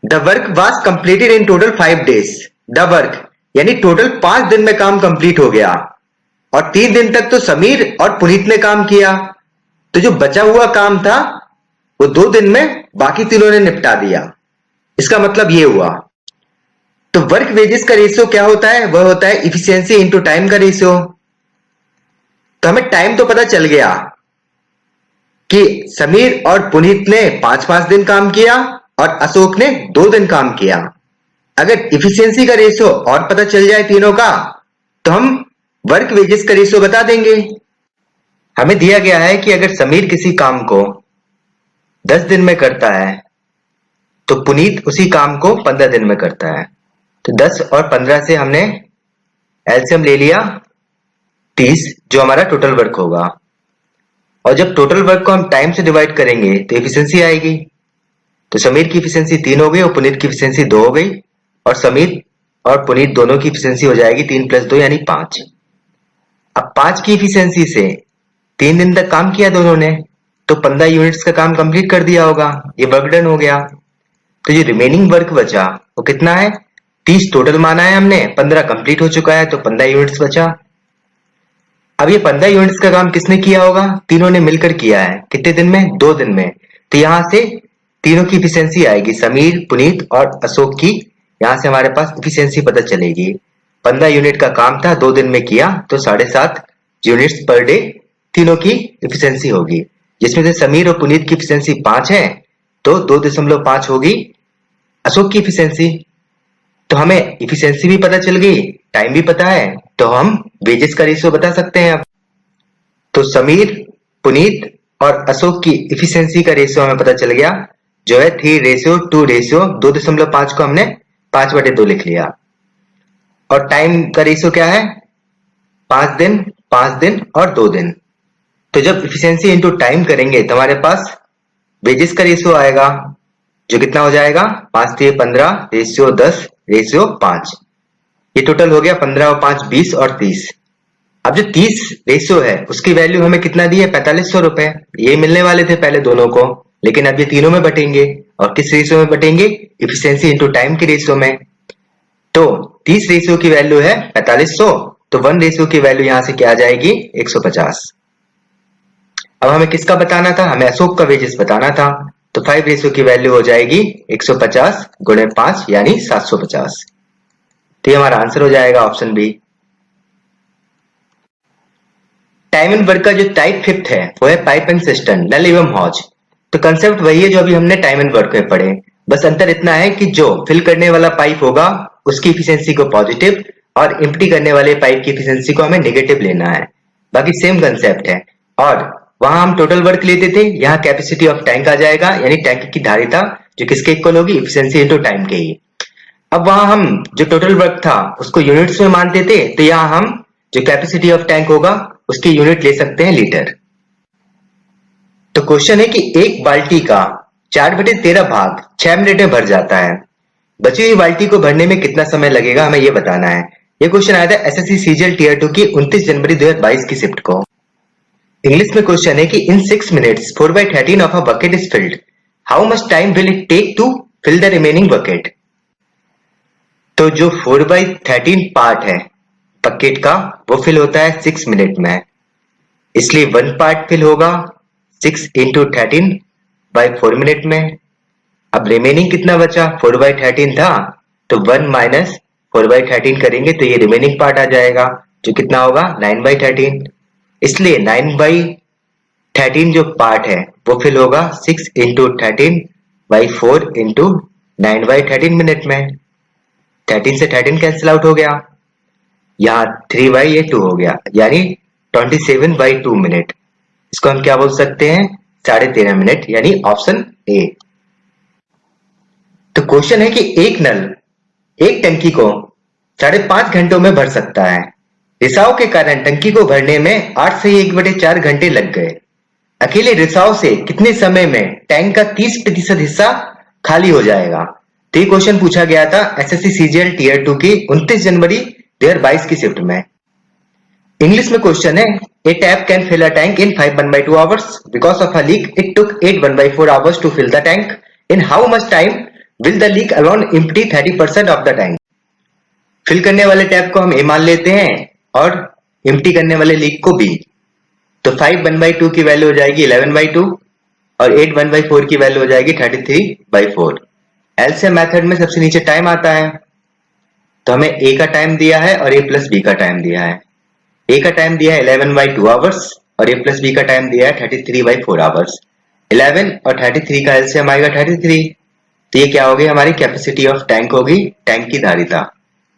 The work was completed in total 5 days. The work यानी total 5 दिन में काम कंप्लीट हो गया और 3 दिन तक तो समीर और पुनीत ने काम किया। तो जो बचा हुआ काम था वो 2 दिन में बाकी तीनों ने निपटा दिया। इसका मतलब ये हुआ। तो वर्क वेजेस का रेशियो क्या होता है? वह होता है इफिशियंसी इनटू टाइम का रेशियो। तो हमें टाइम तो पता चल गया कि समीर और पुनीत ने 5-5 दिन काम किया और अशोक ने 2 दिन काम किया। अगर इफिशियंसी का रेशियो और पता चल जाए तीनों का तो हम वर्क वेजेस का रेशियो बता देंगे। हमें दिया गया है कि अगर समीर किसी काम को 10 दिन में करता है तो पुनीत उसी काम को 15 दिन में करता है। तो 10 और 15 से हमने एलसीएम ले लिया 30, जो हमारा टोटल वर्क होगा। और जब टोटल वर्क को हम टाइम से डिवाइड करेंगे तो एफिशिएंसी आएगी। तो समीर की एफिशिएंसी 3 हो गई और पुनीत की एफिशिएंसी 2 हो गई और समीर और पुनीत दोनों की एफिशिएंसी हो जाएगी 3 + 2 यानी 5। अब 5 की एफिशिएंसी से 3 दिन तक काम किया दोनों ने तो 15 यूनिट्स का काम कंप्लीट कर दिया होगा। ये वर्क डन हो गया। तो जो रिमेनिंग वर्क बचा वो कितना है? 30 टोटल माना है हमने, 15 कंप्लीट हो चुका है तो 15 यूनिट्स बचा। अब ये 15 यूनिट्स का काम किसने किया होगा? तीनों ने मिलकर किया है। कितने दिन में? 2 दिन में। तो यहां से तीनों की एफिशिएंसी आएगी, समीर, पुनीत और अशोक की। यहां से हमारे पास एफिशिएंसी पता चलेगी। 15 यूनिट का काम था, 2 दिन में किया तो 7.5 यूनिट्स पर डे तीनों की एफिशिएंसी होगी, जिसमें से समीर और पुनीत की एफिशिएंसी 5 है तो 2.5 होगी अशोक की एफिशिएंसी। तो हमें एफिशिएंसी भी पता चल गई, टाइम भी पता है, तो हम वेजेस का रेशियो बता सकते हैं अब। तो समीर, पुनीत और अशोक की एफिशिएंसी का रेशियो हमें पता चल गया, जो है 3:2। 2.5 को हमने 5/2 लिख लिया। और टाइम का रेशियो क्या है? 5 दिन 5 दिन और 2 दिन। तो जब इफिशियंसी इंटू टाइम करेंगे तो हमारे पास वेजेस का रेशियो आएगा, जो कितना हो जाएगा 5 3 15 रेशियो 10 रेशियो 5। ये टोटल हो गया 15 और 5 20 और 30। अब जो 30 रेशियो है उसकी वैल्यू हमें कितना दी है 4500 रुपए। ये मिलने वाले थे पहले दोनों को, लेकिन अब ये तीनों में बटेंगे। और किस रेशियो में बटेंगे? इफिशियंसी इंटू टाइम के रेशियो में। तो 30 रेशियो की वैल्यू है 4500, तो 1 रेशियो की वैल्यू यहां से क्या आ जाएगी 150। अब हमें किसका बताना था? हमें अशोक का वेजेस बताना था। तो 5 रेशियो की वैल्यू हो जाएगी 150 गुणे 5 यानी 750। तो ये हमारा आंसर हो जाएगा option B. Time and work का जो टाइप फिफ्थ है वो है पाइप एंड सिस्टम, नल एवं हौज। तो कंसेप्ट वही है जो अभी हमने टाइम एंड वर्क में पढ़े, बस अंतर इतना है कि जो फिल करने वाला पाइप होगा उसकी इफिशियंसी को पॉजिटिव और एम्प्टी करने वाले पाइप की इफिशियंसी को हमें नेगेटिव लेना है। बाकी सेम कंसेप्ट है। और वहां हम टोटल वर्क लेते थे, यहाँ कैपेसिटी ऑफ टैंक आ जाएगा, यानी टैंक की धारिता जो किसके इक्वल होगी? इफिशियंसी इनटू टाइम के ही। अब वहां हम जो टोटल वर्क था उसको यूनिट्स में मानते थे, तो यहाँ हम जो कैपेसिटी ऑफ टैंक होगा उसकी यूनिट ले सकते हैं लीटर। तो क्वेश्चन है कि एक बाल्टी का 4/13 भाग 6 मिनट में भर जाता है। बची हुई बाल्टी को भरने में कितना समय लगेगा, हमें यह बताना है। यह क्वेश्चन आया था एसएससी सीजीएल टियर 2 की 29 जनवरी 2022 की शिफ्ट को। इंग्लिश में क्वेश्चन है कि in 6 minutes 4/13 of a bucket is filled, how much time will it take to fill the remaining bucket. तो जो 4/13 पार्ट है बकेट का वो फिल होता है 6 मिनट में, इसलिए 1 पार्ट फिल होगा 6 इंटू 13/4 मिनट में। अब रिमेनिंग कितना बचा? 4/13 था, तो 1 माइनस 4/13 करेंगे तो ये रिमेनिंग पार्ट आ जाएगा, जो कितना होगा 9/13। इसलिए 9/13 जो पार्ट है वो फिल होगा 6 इंटू 13/4 इंटू 9/13 मिनट में। 13 से 13 कैंसिल आउट हो गया, यहाँ 3/2 हो गया, यानी 27/2 मिनट। इसको हम क्या बोल सकते हैं? 13.5 मिनट, यानी ऑप्शन ए। तो क्वेश्चन है कि एक नल एक टंकी को 5.5 घंटों में भर सकता है। रिसाव के कारण टंकी को भरने में 8 से 1/4 घंटे लग गए। अकेले रिसाव से कितने समय में टैंक का 30% हिस्सा खाली हो जाएगा? तो ये क्वेश्चन पूछा गया था एसएससी सीजीएल टियर 2 की 29 जनवरी 2022 की शिफ्ट में। इंग्लिश में क्वेश्चन है A tap can fill a tank in 5 1/2 hours because of a leak it took 8 1/4 hours to fill the tank. In how much time will the leak alone empty 30% of the tank? Fill करने वाले tap को हम ए मान लेते हैं और empty करने वाले लीक को बी। तो 5 1/2 की वैल्यू हो जाएगी 11/2 और 8 1/4 की वैल्यू हो जाएगी 33/4। एलसीएम मेथड में सबसे नीचे टाइम आता है, तो हमें ए का टाइम दिया है और ए प्लस बी का टाइम दिया है। ए का टाइम दिया है 11/2 आवर्स और ए प्लस बी का टाइम दिया है 33/4 आवर्स। 11 और 33 का एलसीएम आएगा 33। तो ये क्या होगी? हमारी कैपेसिटी ऑफ टैंक होगी, टैंक की धारिता।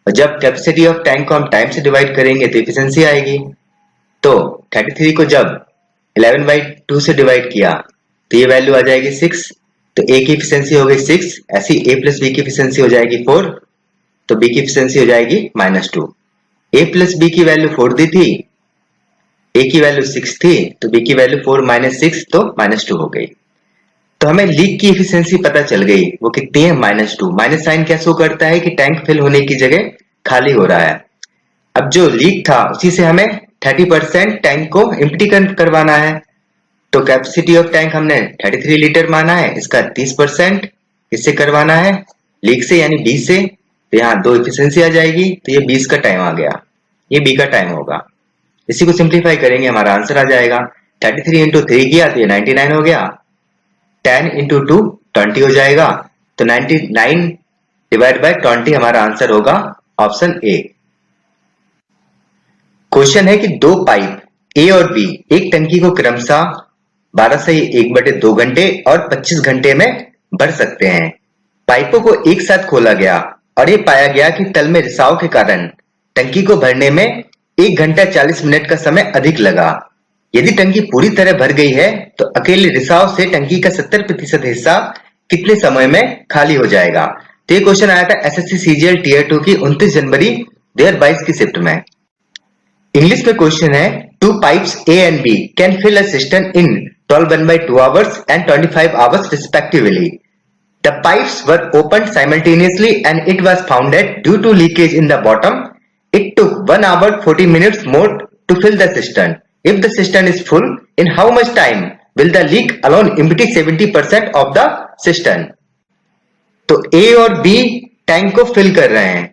और जब कैपेसिटी ऑफ टैंक को हम टाइम से डिवाइड करेंगे तो एफिशिएंसी आएगी। तो 33 को जब 11/2 से डिवाइड किया तो ये वैल्यू आ जाएगी 6। तो ए की एफिशिएंसी हो गई 6, ऐसी ए प्लस बी की एफिशिएंसी हो जाएगी 4, तो बी की एफिशिएंसी हो जाएगी -2। ए प्लस बी की वैल्यू 4 दी थी, ए की वैल्यू 6 थी, तो बी की वैल्यू 4 - 6 तो -2 हो गई। तो हमें लीक की एफिशिएंसी पता चल गई, वो कितनी है -2। माइनस साइन क्या शो करता है कि टैंक फिल होने की जगह खाली हो रहा है। अब जो लीक था उसी से हमें 30% टैंक को एम्प्टी करवाना है। तो कैपेसिटी ऑफ टैंक हमने 33 लीटर माना है, इसका 30% इससे करवाना है लीक से, यानी 20 से। तो यहाँ 2 एफिशिएंसी आ जाएगी, तो ये 20 का टाइम आ गया, ये बी का टाइम होगा। इसी को सिंप्लीफाई करेंगे, हमारा आंसर आ जाएगा 33 इंटू 3 किया तो ये 99 हो गया, 10 इंटू 2 20 हो जाएगा, तो 99 डिवाइड बाय 20 हमारा आंसर होगा ऑप्शन ए। क्वेश्चन है कि दो पाइप ए और बी एक टंकी को क्रमशः 12 से 1/2 घंटे और 25 घंटे में भर सकते हैं। पाइपों को एक साथ खोला गया और ये पाया गया कि तल में रिसाव के कारण टंकी को भरने में 1 घंटा 40 मिनट का समय अधिक लगा। यदि टंकी पूरी तरह भर गई है तो अकेले रिसाव से टंकी का 70% हिस्सा कितने समय में खाली हो जाएगा? तो ये क्वेश्चन आया था एसएससी सीजीएल टियर 2 की 29 जनवरी 2022 की शिफ्ट में। इंग्लिश में क्वेश्चन है, two pipes A and B can fill a system in 12 1/2 hours and 25 hours respectively. The pipes were opened simultaneously and it was found that due to leakage in the bottom, it took 1 hour 40 minutes more to fill the cistern. If the cistern is full, in how much time will the leak alone empty 70% of the cistern? तो A और B tank को fill कर रहे हैं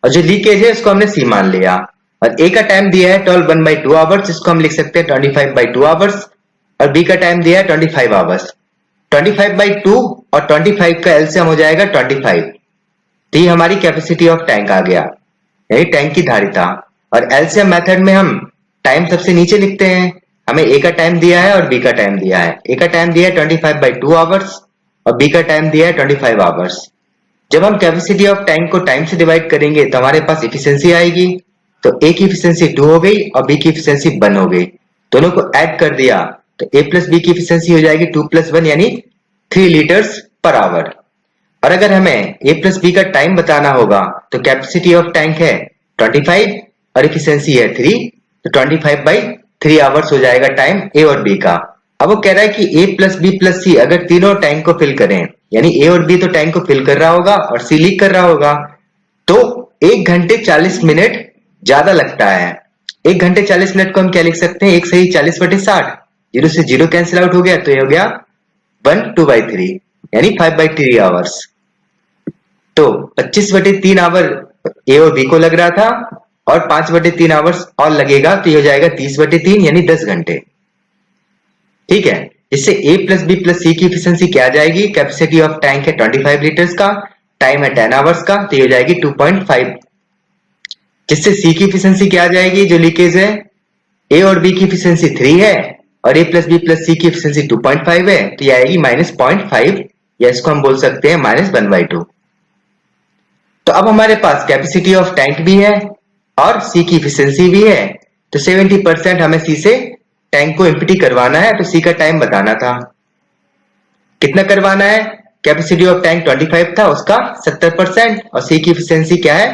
और जो leakage है उसको हमने C मान लिया और A का टाइम दिया है 12 1/2 hours, इसको हम लिख सकते हैं 25/2 hours और B का टाइम दिया है 25 hours. 25/2 और 25 का एलसीएम हो जाएगा 25. तो ये हमारी कैपेसिटी ऑफ टैंक आ गया, यानी टैंक की धारिता. और एलसीएम मेथड में हम टाइम सबसे नीचे लिखते हैं. हमें ए का टाइम दिया है और बी का टाइम दिया है. ए का टाइम दिया है 25/2 hours और बी का टाइम दिया है 25 hours. जब हम कैपेसिटी ऑफ टैंक को टाइम से डिवाइड करेंगे तो हमारे पास इफिशियंसी आएगी. तो ए की इफिशियंसी 2 हो गई और बी की इफिशियंसी 1 हो गई. दोनों को ऐड कर दिया तो ए प्लस बी की इफिशियंसी हो जाएगी 2 + 1 यानी 3 liters per hour. और अगर हमें ए प्लस बी का टाइम बताना होगा तो कैपेसिटी ऑफ टैंक है 25 और इफिशियंसी है 3, तो 25/3 hours हो जाएगा टाइम ए और बी का. अब वो कह रहा है कि ए प्लस बी प्लस सी अगर तीनों टैंक को फिल करें, यानी ए और बी तो टैंक को फिल कर रहा होगा और सी लीक कर रहा होगा, तो 1 घंटे 40 मिनट ज्यादा लगता है. 1 घंटे 40 मिनट को हम क्या लिख सकते हैं, 1 सही 40/60, 0 से 0 कैंसिल आउट हो गया तो ये हो गया 1 2/3 यानी 5/3 hours. तो 25/3 आवर ए और बी को लग रहा था और 5/3 hours और लगेगा तो ये हो जाएगा 30/3 यानी 10 घंटे. ठीक है, इससे ए प्लस बी प्लस सी की इफिशियंसी क्या आ जाएगी, कैपेसिटी ऑफ टैंक है 25 लीटर्स का, टाइम है 10 hours का, तो ये हो जाएगी 2.5. जिससे सी की इफिशियंसी क्या आ जाएगी, जो लीकेज है ए और बी की इफिशियंसी 3 है और ए प्लस बी प्लस सी की इफिशियंसी 2.5 है, तो ये आएगी -0.5 या इसको हम बोल सकते हैं -1/2. तो अब हमारे पास कैपेसिटी ऑफ टैंक भी है और सी की इफिशियंसी भी है. तो 70% हमें सी से टैंक को एम्प्टी करवाना है, तो सी का टाइम बताना था. कितना करवाना है, कैपेसिटी ऑफ टैंक 25 था उसका 70% और सी की इफिशियंसी क्या है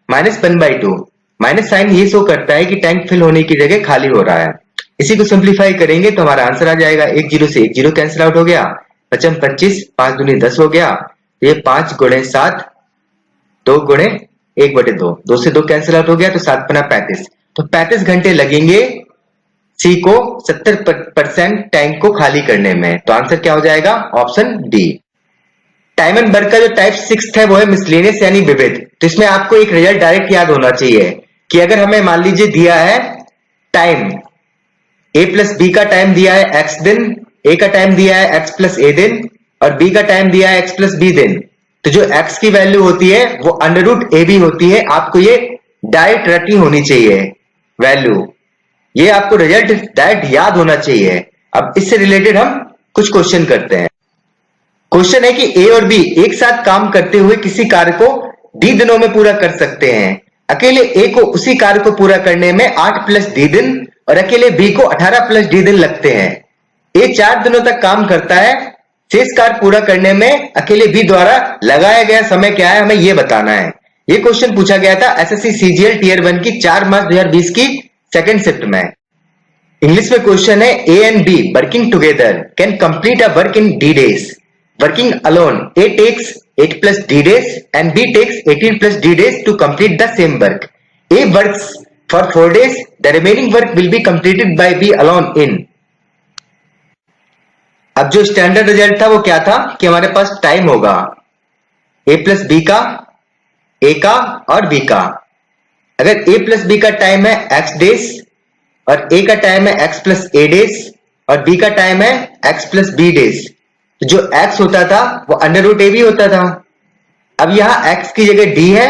-1/2. माइनस साइन ये शो करता है कि टैंक फिल होने की जगह खाली हो रहा है. इसी को सिंप्लीफाई करेंगे तो हमारा आंसर आ जाएगा. 1 0 से 1 0 कैंसिल आउट हो गया, 5 25, 5 दूनी 10 हो गया. ये 5 × 7 2 × 1/2, 2 से 2 कैंसिल आउट हो गया तो 7 × 35. तो 35 घंटे लगेंगे सी को 70% टैंक को खाली करने में. तो आंसर क्या हो जाएगा, option D. Time and work का जो टाइप 6 है वो है मिसलेनियस यानी विविध. तो इसमें आपको एक रिजल्ट डायरेक्ट याद होना चाहिए कि अगर हमें मान लीजिए दिया है टाइम, ए प्लस बी का टाइम दिया है x दिन, ए का टाइम दिया है x प्लस ए दिन और बी का टाइम दिया है x प्लस बी दिन, तो जो x की वैल्यू होती है वो √AB होती है. आपको ये डायरेक्ट रटी होनी चाहिए वैल्यू, ये आपको रिजल्ट डायरेक्ट याद होना चाहिए. अब इससे रिलेटेड हम कुछ क्वेश्चन करते हैं. क्वेश्चन है कि ए और बी एक साथ काम करते हुए किसी कार्य को डी दिनों में पूरा कर सकते हैं. अकेले ए को उसी कार्य को पूरा करने में 8 + डी दिन और अकेले बी को 18 + डी दिन लगते हैं. ए 4 दिनों तक काम करता है, शेष कार्य पूरा करने में अकेले बी द्वारा लगाया गया समय क्या है, हमें यह बताना है. यह क्वेश्चन पूछा गया था एसएससी सीजीएल टियर 1 की 4 मार्च 2020 की सेकंड शिफ्ट में. इंग्लिश में क्वेश्चन है, ए and be working together can complete a work in D days. Working alone, A takes 8 + D days and B takes 18 + D days to complete the same work. A works for 4 days. The remaining work will be completed by B alone in. अब जो standard result था वो क्या था कि हमारे पास time होगा A + B का, A का और B का. अगर A + B का टाइम है x डेज और A का टाइम है x + A डेज और B का टाइम है x + B डेज, तो जो x होता था वो √AB होता था. अब यहां x की जगह d है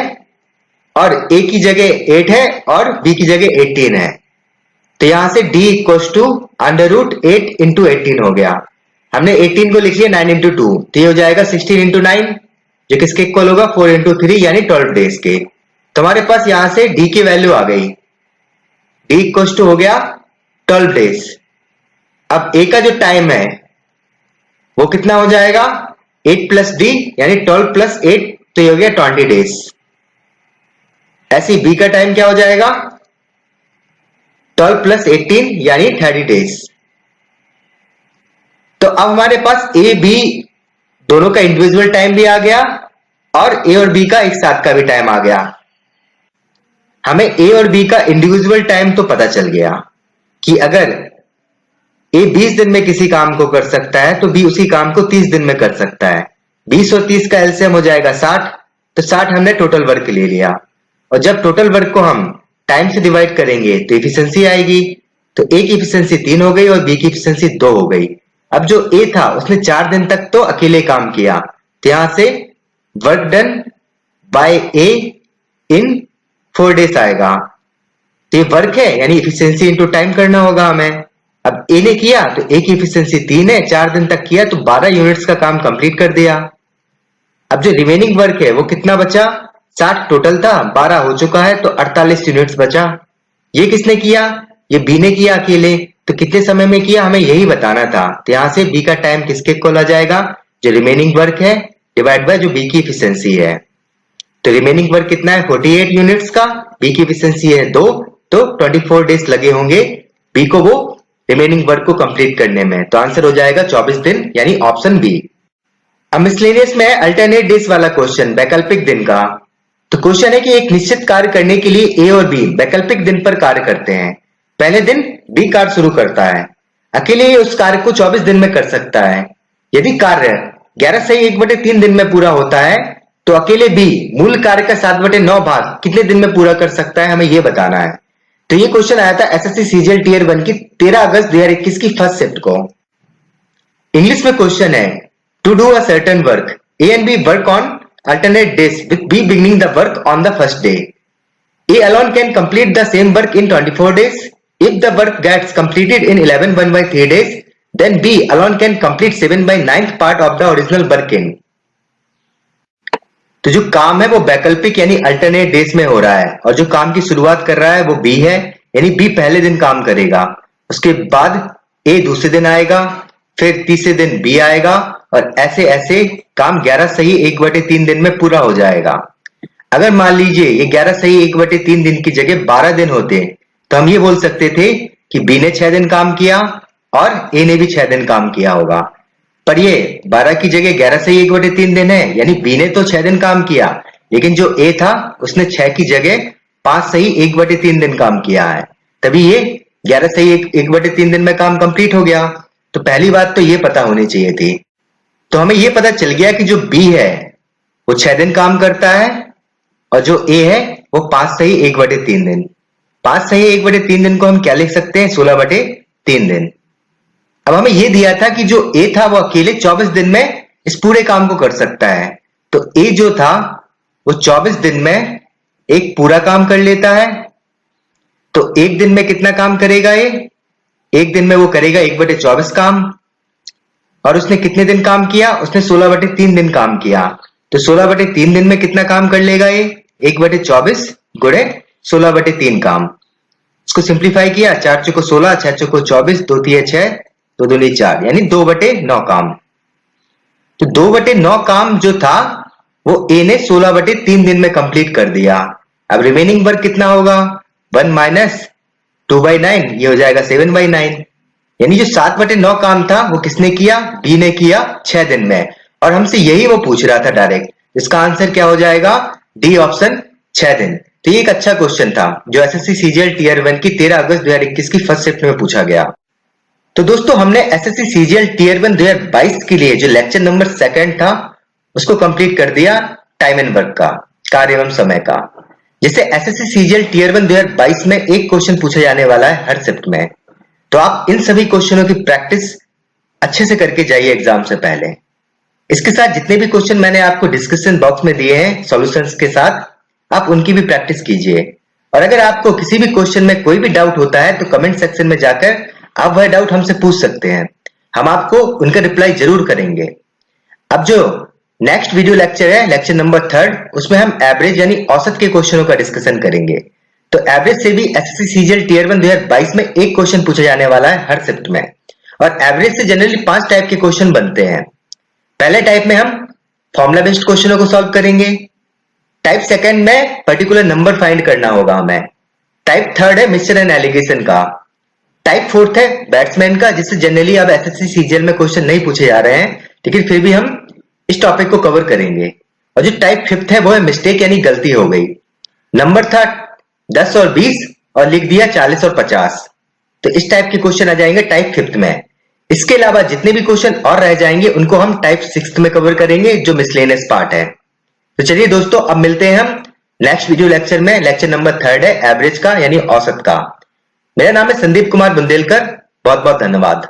और a की जगह 8 है और b की जगह 18 है, तो यहां से d = √8 × 18 हो गया. हमने 18 को लिख लिया 9 × 2, तो ये हो जाएगा 16 × 9 जो किसके इक्वल होगा 4 × 3 यानी 12 डेज के. तो हमारे पास यहां से d की वैल्यू आ गई, d हो गया 12 डेज. अब a का जो टाइम है वो कितना हो जाएगा 8 + d यानी 12 + 8, तो ये हो गया 20 डेज. ऐसे b का टाइम क्या हो जाएगा 12 प्लस 18 यानी 30 डेज। तो अब हमारे पास ए बी दोनों का इंडिविजुअल टाइम भी आ गया और ए और बी का एक साथ का भी टाइम आ गया। हमें ए और बी का इंडिविजुअल टाइम तो पता चल गया कि अगर ए 20 दिन में किसी काम को कर सकता है तो बी उसी काम को 30 दिन में कर सकता है। 20 और 30 का एलसीएम हो जाएगा 60, तो 60 हमने टोटल वर्क ले लिया। और जब टोटल वर्क को हम टाइम से डिवाइड करेंगे तो इफिशिएंसी आएगी। तो ए की इफिशिएंसी 3 हो गई और बी की इफिशिएंसी 2 हो गई। अब जो ए था उसने 4 दिन तक तो अकेले काम किया, तो यहां से work done by A in 4 days आएगा। तो ये वर्क है यानी इफिशिएंसी इनटू टाइम करना होगा हमें। अब ए ने किया तो ए की इफिशिएंसी 3 है, 4 दिन तक किया तो 12 यूनिट्स का काम कंप्लीट कर दिया। अब जो रिमेनिंग वर्क है वो कितना बचा, 60 टोटल था, 12 हो चुका है तो 48 यूनिट्स बचा। ये किसने किया, ये बी ने किया अकेले। तो कितने समय में किया हमें यही बताना था। तो यहां से बी का टाइम किसके इक्वल आ जाएगा, जो रिमेनिंग वर्क है डिवाइड बाय जो बी की इफिशिएंसी है। तो रिमेनिंग वर्क कितना है 48 यूनिट्स का, बी की इफिशिएंसी है 2, तो 24 डेज लगे होंगे बी को वो रिमेनिंग वर्क को कंप्लीट करने में। तो आंसर हो जाएगा 24 दिन यानी ऑप्शन बी। अब मिसलेनियस में है अल्टरनेट डेज वाला क्वेश्चन, वैकल्पिक दिन का। तो क्वेश्चन है कि एक निश्चित कार्य करने के लिए ए और बी वैकल्पिक दिन पर कार्य करते हैं। पहले दिन बी कार्य शुरू करता है, अकेले ही उस कार्य को 24 दिन में कर सकता है। यदि कार्य 11 से 1/3 दिन में पूरा होता है तो अकेले बी मूल कार्य का 7/9 भाग कितने दिन में पूरा कर सकता है, हमें यह बताना है। तो ये क्वेश्चन आया था एसएससी सीजीएल टियर 1 की 13 अगस्त 2021 की फर्स्ट शिफ्ट को। इंग्लिश में क्वेश्चन है to do a certain work A and B work on alternate days with B beginning the work on the first day. A alone can complete the same work in 24 days. If the work gets completed in 11/3 days, then B alone can complete 7/9 part of the original work in. तो जो काम है वो वैकल्पिक यानी alternate days में हो रहा है और जो काम की शुरुआत कर रहा है वो बी है, यानी बी पहले दिन काम करेगा, उसके बाद ए दूसरे दिन आएगा, फिर तीसरे दिन बी आएगा और ऐसे ऐसे काम 11 सही 1/3 दिन में पूरा हो जाएगा। अगर मान लीजिए ये 11 सही 1/3 दिन की जगह 12 दिन होते तो हम ये बोल सकते थे कि बी ने 6 दिन काम किया और ए ने भी 6 दिन काम किया होगा। पर ये 12 की जगह 11 सही 1/3 दिन है, यानी बी ने तो 6 दिन काम किया, लेकिन जो ए था उसने 6 की जगह 5 सही 1/3 दिन काम किया है, तभी ये 11 सही 1/3 दिन में काम कंप्लीट हो गया। तो पहली बात तो ये पता होनी चाहिए थी। तो हमें ये पता चल गया कि जो बी है वो 6 दिन काम करता है और जो ए है वो 5 सही 1/3 दिन। 5 सही 1/3 दिन को हम क्या लिख सकते हैं, 16/3 दिन। अब हमें ये दिया था कि जो ए था वो अकेले 24 दिन में इस पूरे काम को कर सकता है। तो ए जो था वो 24 दिन में एक पूरा काम कर लेता है। तो एक दिन में कितना काम करेगा ये, एक दिन में वो करेगा 1/24 काम। और उसने कितने दिन काम किया, उसने 16/3 दिन काम किया। तो 16/3 दिन में कितना काम कर लेगा ये, 1/24 गुणे 16/3 काम। इसको सिंप्लीफाई किया, 4 चौको 16, 6 चौको 24, 2 तिये 6, 2 दूनी 4 यानी 2/9 काम। तो 2/9 काम जो था वो ए ने 16/3 दिन में कंप्लीट कर दिया। अब रिमेनिंग वर्क कितना होगा, 1 माइनस 2/9, ये हो जाएगा 7/9। यानी जो 7/9 काम था वो किसने किया, बी ने किया 6 दिन में। और हमसे यही वो पूछ रहा था डायरेक्ट, इसका आंसर क्या हो जाएगा, डी ऑप्शन 6 दिन। तो ये एक अच्छा क्वेश्चन था जो एसएससी सीजीएल टियर 1 की 13 अगस्त 2021 की फर्स्ट शिफ्ट में पूछा गया। तो दोस्तों हमने एसएससी सीजीएल टियर 1 2022 के लिए जो लेक्चर नंबर 2 था उसको कंप्लीट कर दिया, टाइम एंड वर्क का, कार्य एवं समय का। जैसे एसएससी सीजीएल टियर 1 2022 में एक क्वेश्चन पूछा जाने वाला है हर शिफ्ट में, तो आप इन सभी क्वेश्चनों की प्रैक्टिस अच्छे से करके जाइए एग्जाम से पहले। इसके साथ जितने भी क्वेश्चन मैंने आपको डिस्क्रिप्शन बॉक्स में दिए हैं सॉल्यूशंस के साथ, आप उनकी भी प्रैक्टिस कीजिए। और अगर आपको किसी भी क्वेश्चन में कोई भी डाउट होता है तो कमेंट सेक्शन में जाकर आप वह डाउट हमसे पूछ सकते हैं, हम आपको उनका रिप्लाई जरूर करेंगे। अब जो नेक्स्ट वीडियो लेक्चर है, लेक्चर नंबर 3, उसमें हम एवरेज यानी औसत के क्वेश्चनों का डिस्कशन करेंगे। तो एवरेज से भी एसएससी सीजीएल टियर 1 2022 में एक क्वेश्चन पूछा जाने वाला है हर शिफ्ट में। और एवरेज से जनरली 5 टाइप के क्वेश्चन बनते हैं। पहले टाइप में हम फॉर्मूला बेस्ड क्वेश्चनों को सॉल्व करेंगे। टाइप सेकंड में पर्टिकुलर नंबर फाइंड करना होगा हमें। टाइप थर्ड है मिक्सचर एंड एलिगेशन का। टाइप फोर्थ है बैट्समैन का, जिससे जनरली अब एसएससी सीजीएल में क्वेश्चन नहीं पूछे जा रहे हैं, लेकिन फिर भी हम इस टॉपिक को कवर करेंगे। और जो टाइप फिफ्थ है वो है मिस्टेक यानी गलती हो गई। नंबर था 10 और 20 और लिख दिया 40 और 50। तो इस टाइप के क्वेश्चन आ जाएंगे टाइप फिफ्थ में। इसके अलावा जितने भी क्वेश्चन और रह जाएंगे उनको हम टाइप सिक्स्थ में कवर करेंगे, जो मिसलेनियस पार्ट है। तो चलिए दोस्तों, अब मिलते हैं हम नेक्स्ट वीडियो लेक्चर में। लेक्चर नंबर थर्ड है एवरेज का यानी औसत का। मेरा नाम है संदीप कुमार बुंदेलकर। बहुत बहुत धन्यवाद।